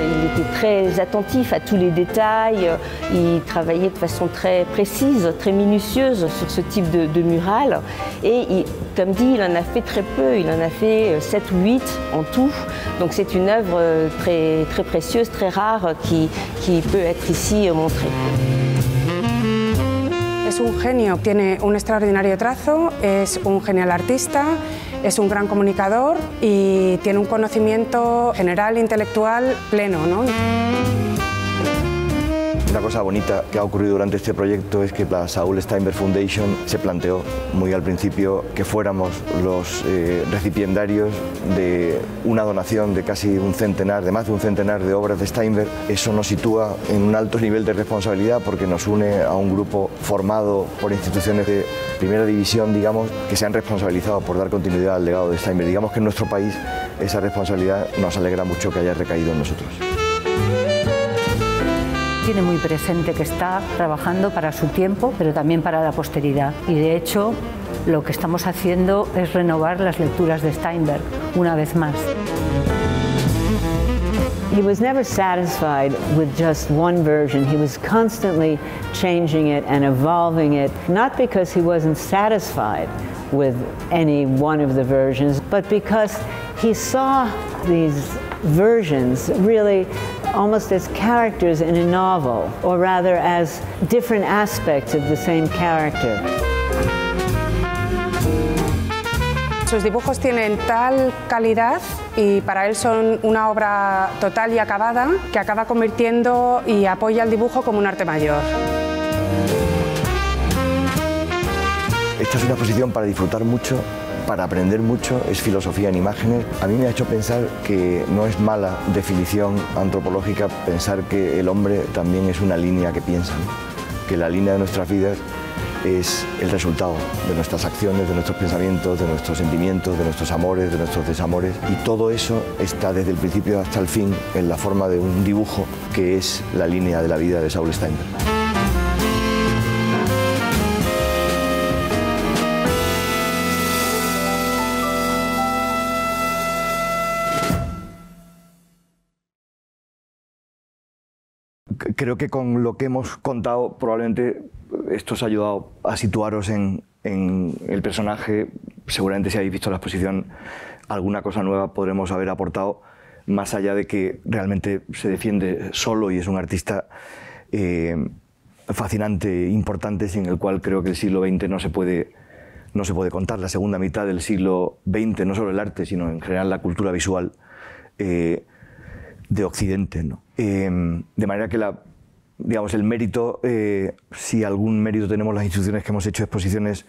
Il était très attentif à tous les détails, il travaillait de façon très précise, très minutieuse sur ce type de mural et comme dit, il en a fait très peu, il en a fait 7 ou 8 en tout, donc c'est une œuvre très, très précieuse, très rare qui peut être ici montrée. Es un genio, tiene un extraordinario trazo, es un genial artista, es un gran comunicador y tiene un conocimiento general, intelectual pleno, ¿no? Una cosa bonita que ha ocurrido durante este proyecto es que la Saúl Steinberg Foundation se planteó muy al principio que fuéramos los recipiendarios de una donación de casi de más de un centenar de obras de Steinberg. Eso nos sitúa en un alto nivel de responsabilidad porque nos une a un grupo formado por instituciones de primera división, digamos, que se han responsabilizado por dar continuidad al legado de Steinberg. Digamos que en nuestro país esa responsabilidad nos alegra mucho que haya recaído en nosotros. Tiene muy presente que está trabajando para su tiempo, pero también para la posteridad. Y de hecho, lo que estamos haciendo es renovar las lecturas de Steinberg una vez más. He was never satisfied with just one version. He was constantly changing it and evolving it, not because he wasn't satisfied with any one of the versions, but because he saw these versions really almost as characters in a novel, or rather as different aspects of the same character. Sus dibujos tienen tal calidad y para él son una obra total y acabada que acaba convirtiendo y apoya el dibujo como un arte mayor. Esta es una exposición para disfrutar mucho, para aprender mucho, es filosofía en imágenes. A mí me ha hecho pensar que no es mala definición antropológica pensar que el hombre también es una línea que piensa, ¿no? Que la línea de nuestras vidas es el resultado de nuestras acciones, de nuestros pensamientos, de nuestros sentimientos, de nuestros amores, de nuestros desamores. Y todo eso está desde el principio hasta el fin en la forma de un dibujo que es la línea de la vida de Saúl Steinberg. Creo que con lo que hemos contado probablemente esto os ha ayudado a situaros en el personaje. Seguramente si habéis visto la exposición alguna cosa nueva podremos haber aportado, más allá de que realmente se defiende solo y es un artista fascinante, importante, sin el cual creo que el siglo XX no se puede contar. La segunda mitad del siglo XX, no solo el arte, sino en general la cultura visual de Occidente, ¿no? De manera que digamos, el mérito, si algún mérito tenemos las instituciones que hemos hecho exposiciones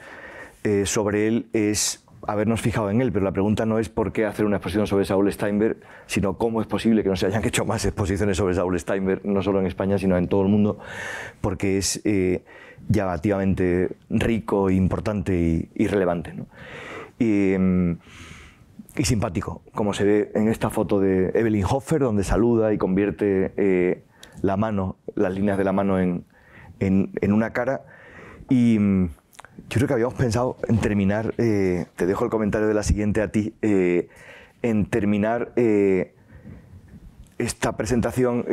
sobre él, es habernos fijado en él, pero la pregunta no es por qué hacer una exposición sobre Saúl Steinberg, sino cómo es posible que no se hayan hecho más exposiciones sobre Saúl Steinberg, no solo en España, sino en todo el mundo, porque es llamativamente rico, importante y relevante, ¿no? Y simpático, como se ve en esta foto de Evelyn Hofer, donde saluda y convierte la mano, las líneas de la mano en una cara. Y yo creo que habíamos pensado en terminar, te dejo el comentario de la siguiente a ti, en terminar esta presentación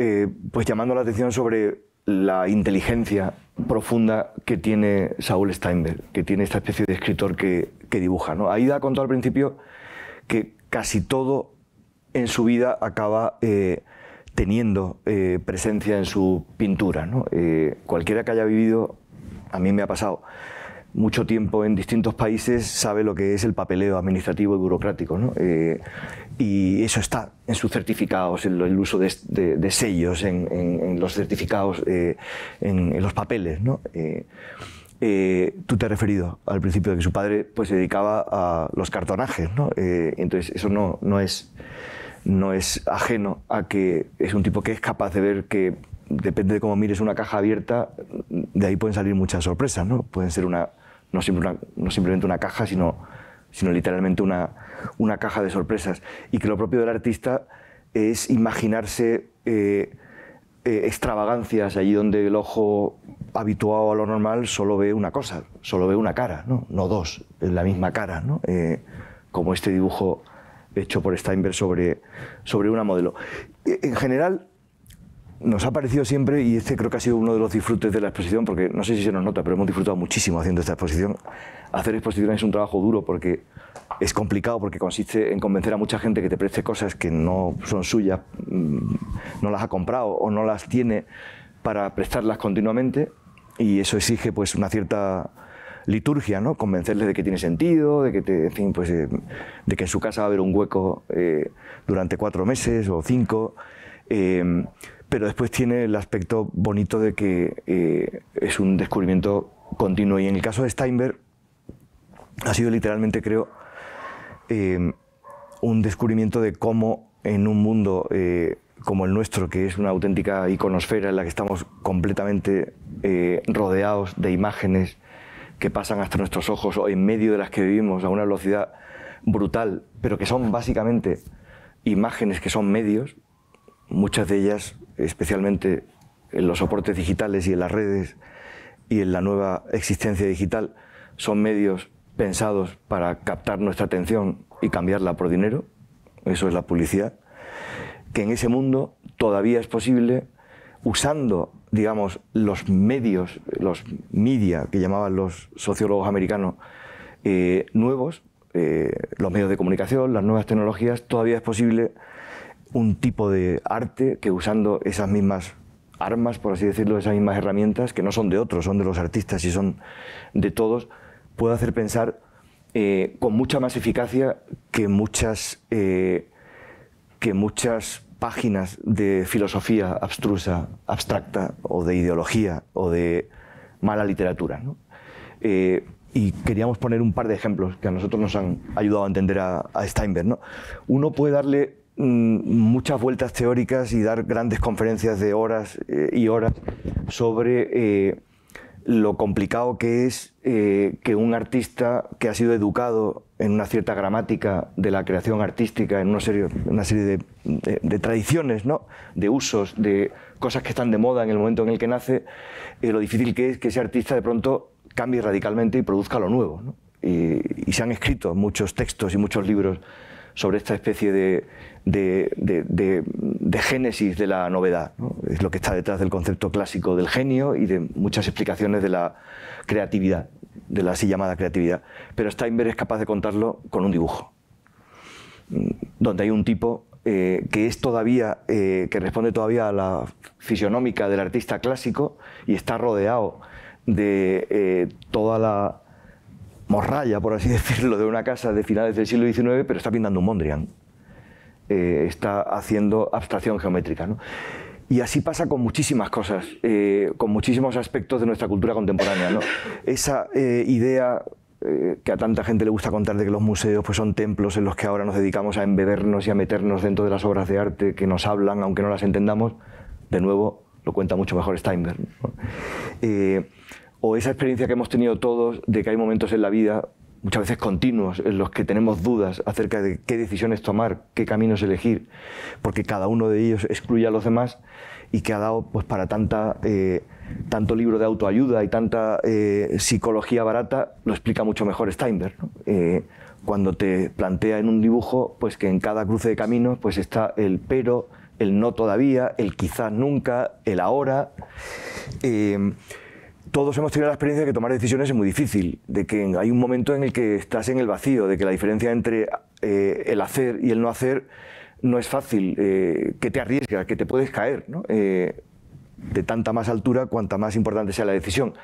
pues llamando la atención sobre la inteligencia profunda que tiene Saúl Steinberg, que tiene esta especie de escritor que dibuja, ¿no? Aida ha contado al principio que casi todo en su vida acaba teniendo presencia en su pintura, ¿no? Cualquiera que haya vivido, a mí me ha pasado, mucho tiempo en distintos países sabe lo que es el papeleo administrativo y burocrático, ¿no? Y eso está en sus certificados, en el uso de sellos, en los certificados, en los papeles, ¿no? Tú te has referido al principio de que su padre pues, se dedicaba a los cartonajes, ¿no? Entonces eso no es ajeno a que es un tipo que es capaz de ver que depende de cómo mires una caja abierta, de ahí pueden salir muchas sorpresas, ¿no? Pueden ser no simplemente una caja, sino literalmente una caja de sorpresas. Y que lo propio del artista es imaginarse extravagancias allí donde el ojo habituado a lo normal solo ve una cosa, solo ve una cara, no dos, es la misma cara, ¿no? Como este dibujo hecho por Steinberg sobre una modelo. En general, nos ha parecido siempre, y este creo que ha sido uno de los disfrutes de la exposición, porque no sé si se nos nota, pero hemos disfrutado muchísimo haciendo esta exposición. Hacer exposiciones es un trabajo duro porque es complicado, porque consiste en convencer a mucha gente que te preste cosas que no son suyas, no las ha comprado o no las tiene para prestarlas continuamente, y eso exige pues una cierta liturgia, ¿no? Convencerles de que tiene sentido, de que, en fin, pues, de que en su casa va a haber un hueco durante 4 meses o 5, pero después tiene el aspecto bonito de que es un descubrimiento continuo, y en el caso de Steinberg ha sido literalmente, creo, un descubrimiento de cómo en un mundo como el nuestro, que es una auténtica iconosfera en la que estamos completamente rodeados de imágenes que pasan hasta nuestros ojos o en medio de las que vivimos a una velocidad brutal, pero que son básicamente imágenes que son medios, muchas de ellas, especialmente en los soportes digitales y en las redes y en la nueva existencia digital, son medios pensados para captar nuestra atención y cambiarla por dinero. Eso es la publicidad. Que en ese mundo todavía es posible, usando, digamos, los medios, los media que llamaban los sociólogos americanos, nuevos, los medios de comunicación, las nuevas tecnologías, todavía es posible un tipo de arte que, usando esas mismas armas, por así decirlo, esas mismas herramientas, que no son de otros, son de los artistas y son de todos, puede hacer pensar con mucha más eficacia que muchas páginas de filosofía abstrusa, abstracta, o de ideología, o de mala literatura, ¿no? Y queríamos poner un par de ejemplos que a nosotros nos han ayudado a entender a Steinberg, ¿no? Uno puede darle muchas vueltas teóricas y dar grandes conferencias de horas y horas sobre lo complicado que es que un artista que ha sido educado en una cierta gramática de la creación artística, en una serie de tradiciones, ¿no? De usos, de cosas que están de moda en el momento en el que nace, lo difícil que es que ese artista de pronto cambie radicalmente y produzca lo nuevo, ¿no? Y se han escrito muchos textos y muchos libros sobre esta especie de génesis de la novedad, ¿no? Es lo que está detrás del concepto clásico del genio y de muchas explicaciones de la creatividad, de la así llamada creatividad. Pero Steinberg es capaz de contarlo con un dibujo, donde hay un tipo que es todavía, que responde todavía a la fisionómica del artista clásico y está rodeado de toda la morralla, por así decirlo, de una casa de finales del siglo XIX, pero está pintando un Mondrian. Está haciendo abstracción geométrica, ¿no? Y así pasa con muchísimas cosas, con muchísimos aspectos de nuestra cultura contemporánea, ¿no? Esa idea que a tanta gente le gusta contar de que los museos pues, son templos en los que ahora nos dedicamos a embebernos y a meternos dentro de las obras de arte que nos hablan, aunque no las entendamos, de nuevo lo cuenta mucho mejor Steinberg, ¿no? O esa experiencia que hemos tenido todos de que hay momentos en la vida, muchas veces continuos, en los que tenemos dudas acerca de qué decisiones tomar, qué caminos elegir, porque cada uno de ellos excluye a los demás y que ha dado pues, para tanto libro de autoayuda y tanta psicología barata, lo explica mucho mejor Steinberg, ¿no? Cuando te plantea en un dibujo pues, que en cada cruce de caminos pues, está el pero, el no todavía, el quizás nunca, el ahora. Todos hemos tenido la experiencia de que tomar decisiones es muy difícil, de que hay un momento en el que estás en el vacío, de que la diferencia entre el hacer y el no hacer no es fácil, que te arriesgas, que te puedes caer, ¿no? De tanta más altura cuanta más importante sea la decisión.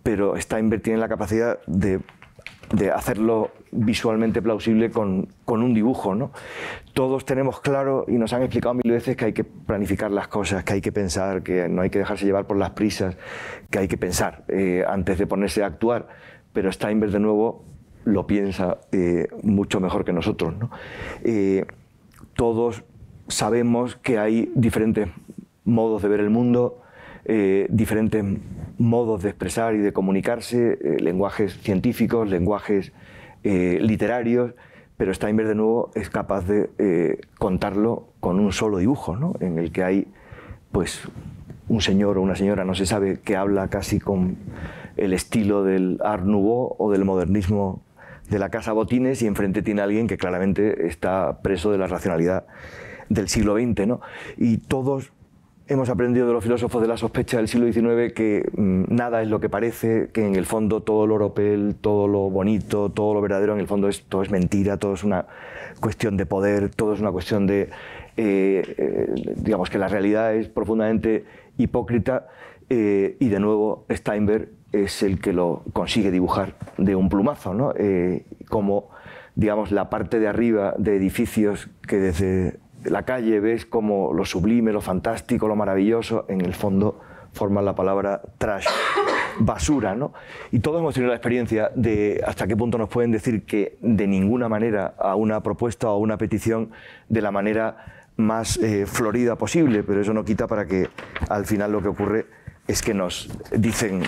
Pero Steinberg tiene la capacidad de hacerlo visualmente plausible con un dibujo, ¿no? Todos tenemos claro y nos han explicado mil veces que hay que planificar las cosas, que hay que pensar, que no hay que dejarse llevar por las prisas, que hay que pensar antes de ponerse a actuar, pero Steinberg de nuevo lo piensa mucho mejor que nosotros, ¿no? Todos sabemos que hay diferentes modos de ver el mundo, diferentes modos de expresar y de comunicarse, lenguajes científicos, lenguajes literarios, pero Steinberg de nuevo es capaz de contarlo con un solo dibujo, ¿no? En el que hay pues, un señor o una señora, no se sabe, que habla casi con el estilo del Art Nouveau o del modernismo de la Casa Botines y enfrente tiene a alguien que claramente está preso de la racionalidad del siglo XX, ¿no? Y todos hemos aprendido de los filósofos de la sospecha del siglo XIX que nada es lo que parece, que en el fondo todo lo oropel, todo lo bonito, todo lo verdadero, en el fondo todo es mentira, todo es una cuestión de poder, todo es una cuestión de, digamos que la realidad es profundamente hipócrita y de nuevo Steinberg es el que lo consigue dibujar de un plumazo, ¿no? Como, digamos, la parte de arriba de edificios que desde la calle ves como lo sublime, lo fantástico, lo maravilloso, en el fondo forman la palabra trash, basura, ¿no? Y todos hemos tenido la experiencia de hasta qué punto nos pueden decir que de ninguna manera a una propuesta o a una petición de la manera más florida posible, pero eso no quita para que al final lo que ocurre es que nos dicen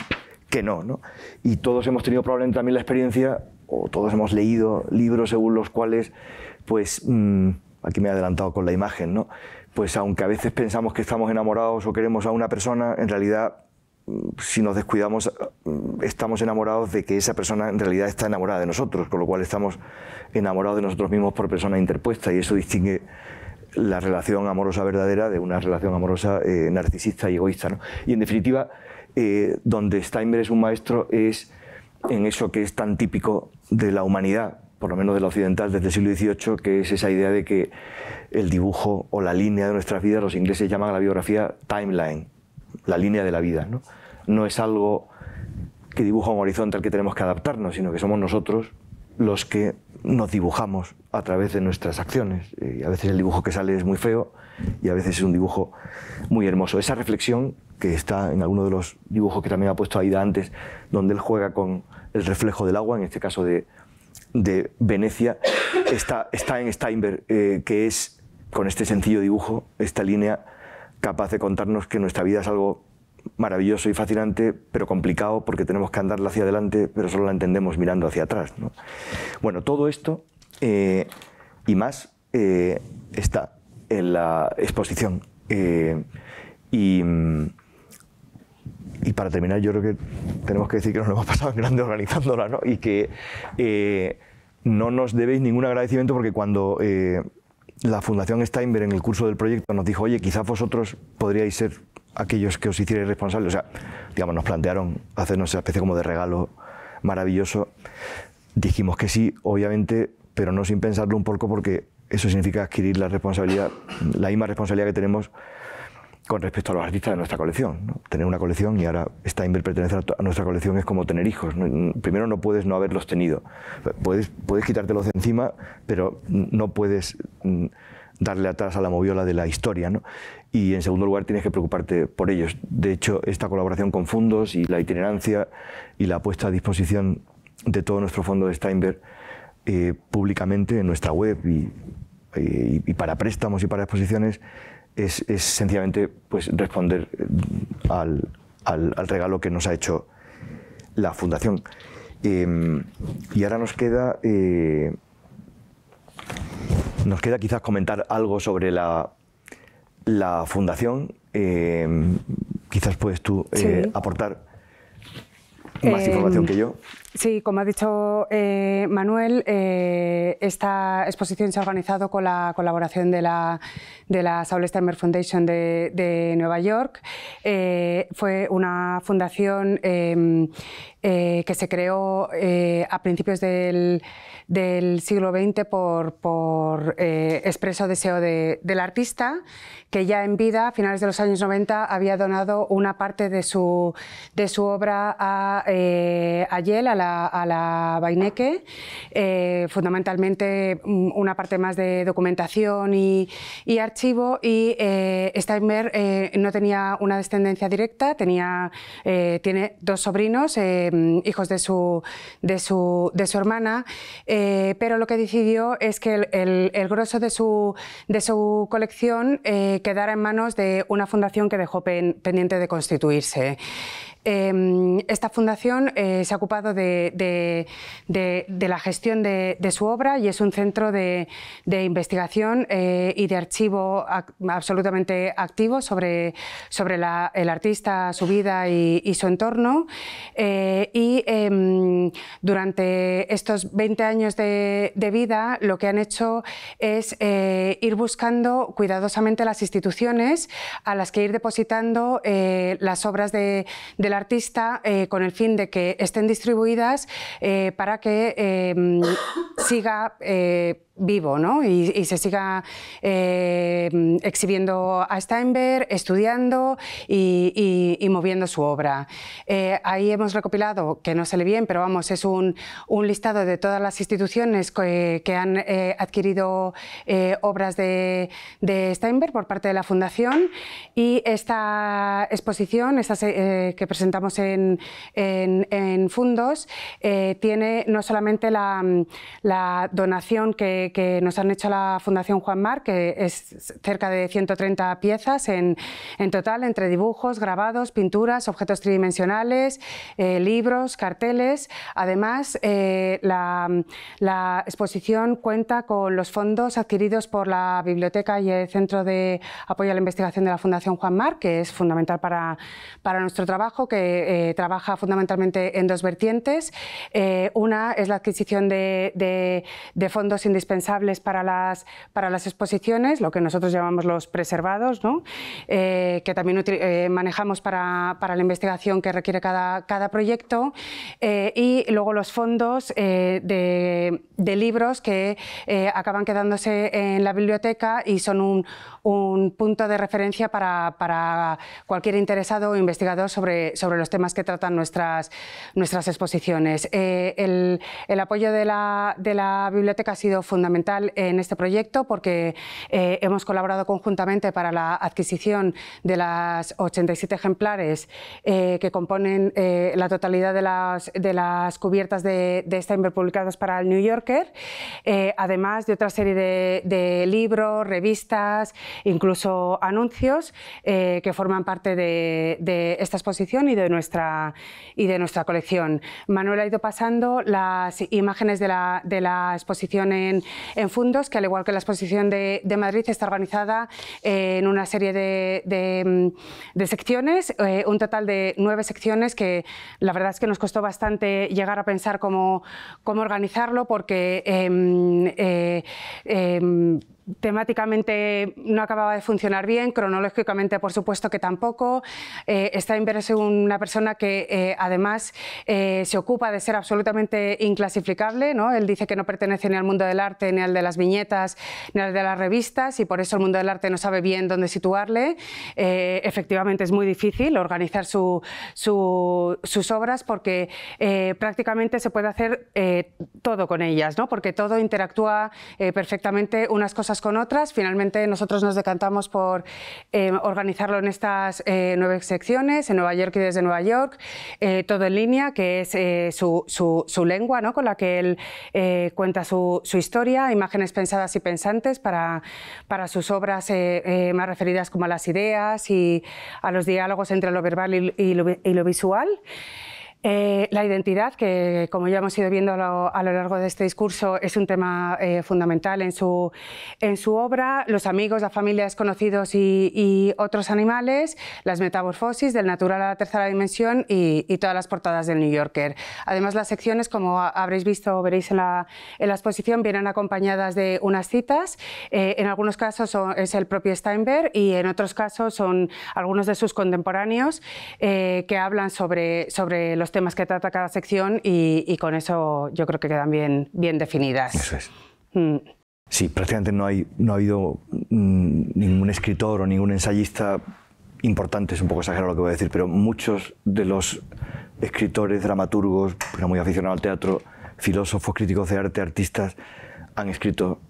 que no, ¿no? Y todos hemos tenido probablemente también la experiencia, o todos hemos leído libros según los cuales, pues, aquí me he adelantado con la imagen, ¿no? Pues aunque a veces pensamos que estamos enamorados o queremos a una persona, en realidad, si nos descuidamos, estamos enamorados de que esa persona en realidad está enamorada de nosotros, con lo cual estamos enamorados de nosotros mismos por persona interpuesta, y eso distingue la relación amorosa verdadera de una relación amorosa narcisista y egoísta, ¿no? Y en definitiva, donde Steinberg es un maestro es en eso que es tan típico de la humanidad, por lo menos de la occidental desde el siglo XVIII, que es esa idea de que el dibujo o la línea de nuestras vidas, los ingleses llaman a la biografía timeline, la línea de la vida, ¿no? No es algo que dibuja un horizonte al que tenemos que adaptarnos, sino que somos nosotros los que nos dibujamos a través de nuestras acciones. Y a veces el dibujo que sale es muy feo y a veces es un dibujo muy hermoso. Esa reflexión que está en alguno de los dibujos que también ha puesto Aida antes, donde él juega con el reflejo del agua, en este caso de Venecia, está en Steinberg, que es, con este sencillo dibujo, esta línea capaz de contarnos que nuestra vida es algo maravilloso y fascinante, pero complicado porque tenemos que andarla hacia adelante, pero solo la entendemos mirando hacia atrás, ¿no? Bueno, todo esto y más está en la exposición. Y para terminar, yo creo que tenemos que decir que nos lo hemos pasado en grande organizándola, ¿no? Y que no nos debéis ningún agradecimiento, porque cuando la Fundación Steinberg en el curso del proyecto nos dijo, oye, quizás vosotros podríais ser aquellos que os hicierais responsables, o sea, digamos, nos plantearon hacernos esa especie como de regalo maravilloso, dijimos que sí, obviamente, pero no sin pensarlo un poco, porque eso significa adquirir la responsabilidad, la misma responsabilidad que tenemos con respecto a los artistas de nuestra colección, ¿no? Tener una colección, y ahora Steinberg pertenece a nuestra colección, es como tener hijos, ¿no? Primero, no puedes no haberlos tenido, puedes quitártelos de encima, pero no puedes darle atrás a la moviola de la historia, ¿no? Y en segundo lugar, tienes que preocuparte por ellos. De hecho, esta colaboración con fondos y la itinerancia y la puesta a disposición de todo nuestro fondo de Steinberg públicamente en nuestra web y para préstamos y para exposiciones es sencillamente, pues, responder al regalo que nos ha hecho la Fundación. Y ahora nos queda quizás comentar algo sobre la Fundación. Quizás puedes tú aportar más información que yo. Sí, como ha dicho Manuel, esta exposición se ha organizado con la colaboración de la Saul Steinberg Foundation de Nueva York. Fue una fundación que se creó a principios del siglo XX por expreso deseo del artista, que ya en vida, a finales de los años 90, había donado una parte de su obra a Yale, a la Beinecke, fundamentalmente una parte más de documentación y archivo, y Steinberg no tenía una descendencia directa, tiene dos sobrinos, hijos de su hermana, pero lo que decidió es que el grosso de su colección quedara en manos de una fundación que dejó pendiente de constituirse. Esta fundación se ha ocupado de la gestión de su obra, y es un centro de investigación y de archivo absolutamente activo sobre el artista, su vida y su entorno. Durante estos 20 años de vida, lo que han hecho es ir buscando cuidadosamente las instituciones a las que ir depositando las obras del artista, con el fin de que estén distribuidas para que siga vivo, ¿no? Y se siga exhibiendo a Steinberg, estudiando y moviendo su obra. Ahí hemos recopilado, que no se lee bien, pero vamos, es un listado de todas las instituciones que han adquirido obras de Steinberg por parte de la Fundación, y esta exposición, que presentamos en Fundos, tiene no solamente la donación que nos han hecho la Fundación Juan March, que es cerca de 130 piezas en total, entre dibujos, grabados, pinturas, objetos tridimensionales, libros, carteles. Además, la exposición cuenta con los fondos adquiridos por la Biblioteca y el Centro de Apoyo a la Investigación de la Fundación Juan March, que es fundamental para nuestro trabajo, que trabaja fundamentalmente en dos vertientes. Una es la adquisición de fondos indispensables para las exposiciones, lo que nosotros llamamos los preservados, ¿no? Que también manejamos para la investigación que requiere cada proyecto, y luego los fondos de libros que acaban quedándose en la biblioteca y son un punto de referencia para cualquier interesado o investigador sobre los temas que tratan nuestras exposiciones. El apoyo de la biblioteca ha sido fundamental fundamental en este proyecto porque hemos colaborado conjuntamente para la adquisición de las 87 ejemplares que componen la totalidad de las cubiertas de Steinberg publicados para el New Yorker, además de otra serie de libros, revistas, incluso anuncios que forman parte de esta exposición y de nuestra colección. Manuel ha ido pasando las imágenes de la exposición en fundos, que al igual que la exposición de Madrid está organizada en una serie de secciones, un total de 9 secciones que la verdad es que nos costó bastante llegar a pensar cómo organizarlo porque temáticamente no acababa de funcionar bien, cronológicamente por supuesto que tampoco. Steinberg es una persona que además se ocupa de ser absolutamente inclasificable, ¿no? Él dice que no pertenece ni al mundo del arte, ni al de las viñetas, ni al de las revistas, y por eso el mundo del arte no sabe bien dónde situarle. Efectivamente es muy difícil organizar sus obras porque prácticamente se puede hacer todo con ellas, ¿no? Porque todo interactúa perfectamente unas cosas con otras. Finalmente nosotros nos decantamos por organizarlo en estas 9 secciones, en Nueva York y desde Nueva York, todo en línea, que es su lengua, ¿no? Con la que él cuenta su historia, imágenes pensadas y pensantes para sus obras más referidas como a las ideas y a los diálogos entre lo verbal y lo visual. La identidad, que como ya hemos ido viendo a lo largo de este discurso, es un tema fundamental en su obra, los amigos, la familia, desconocidos y otros animales, las metamorfosis del natural a la tercera dimensión y todas las portadas del New Yorker. Además, las secciones, como habréis visto o veréis en la exposición, vienen acompañadas de unas citas. En algunos casos es el propio Steinberg y en otros casos son algunos de sus contemporáneos que hablan sobre los temas que trata cada sección y con eso yo creo que quedan bien definidas. Eso es. Sí, prácticamente no ha habido ningún escritor o ningún ensayista importante, es un poco exagerado lo que voy a decir, pero muchos de los escritores, dramaturgos, era muy aficionado al teatro, filósofos, críticos de arte, artistas, han escrito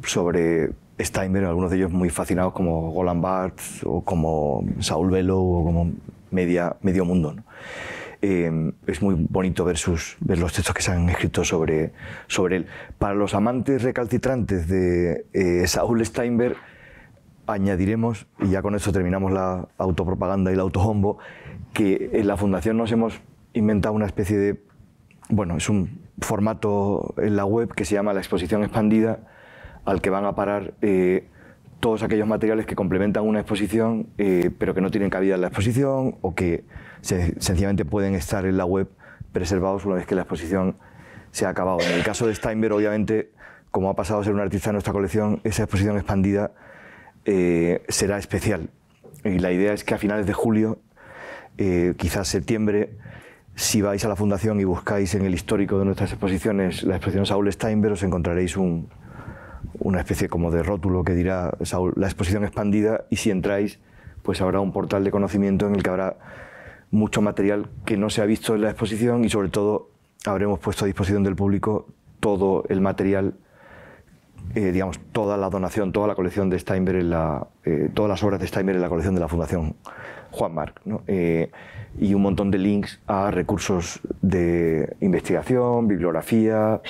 sobre Steinberg, algunos de ellos muy fascinados como Roland Barthes o como Saul Bellow o como medio mundo, ¿no? Es muy bonito ver los textos que se han escrito sobre él. Para los amantes recalcitrantes de Saul Steinberg, añadiremos, y ya con esto terminamos la autopropaganda y el autohombo, que en la Fundación nos hemos inventado una especie de... Bueno, es un formato en la web que se llama la exposición expandida, al que van a parar todos aquellos materiales que complementan una exposición, pero que no tienen cabida en la exposición o que sencillamente pueden estar en la web preservados una vez que la exposición se ha acabado. En el caso de Steinberg, obviamente, como ha pasado a ser un artista de nuestra colección, esa exposición expandida será especial. Y la idea es que a finales de julio, quizás septiembre, si vais a la Fundación y buscáis en el histórico de nuestras exposiciones la exposición Saul Steinberg, os encontraréis una especie como de rótulo que dirá la exposición expandida, y si entráis pues habrá un portal de conocimiento en el que habrá mucho material que no se ha visto en la exposición, y sobre todo habremos puesto a disposición del público todo el material, digamos, toda la donación, toda la colección de Steinberg, todas las obras de Steinberg en la colección de la Fundación Juan Marc, ¿no? Y un montón de links a recursos de investigación, bibliografía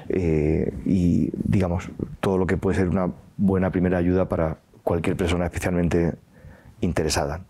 y, digamos, todo lo que puede ser una buena primera ayuda para cualquier persona especialmente interesada.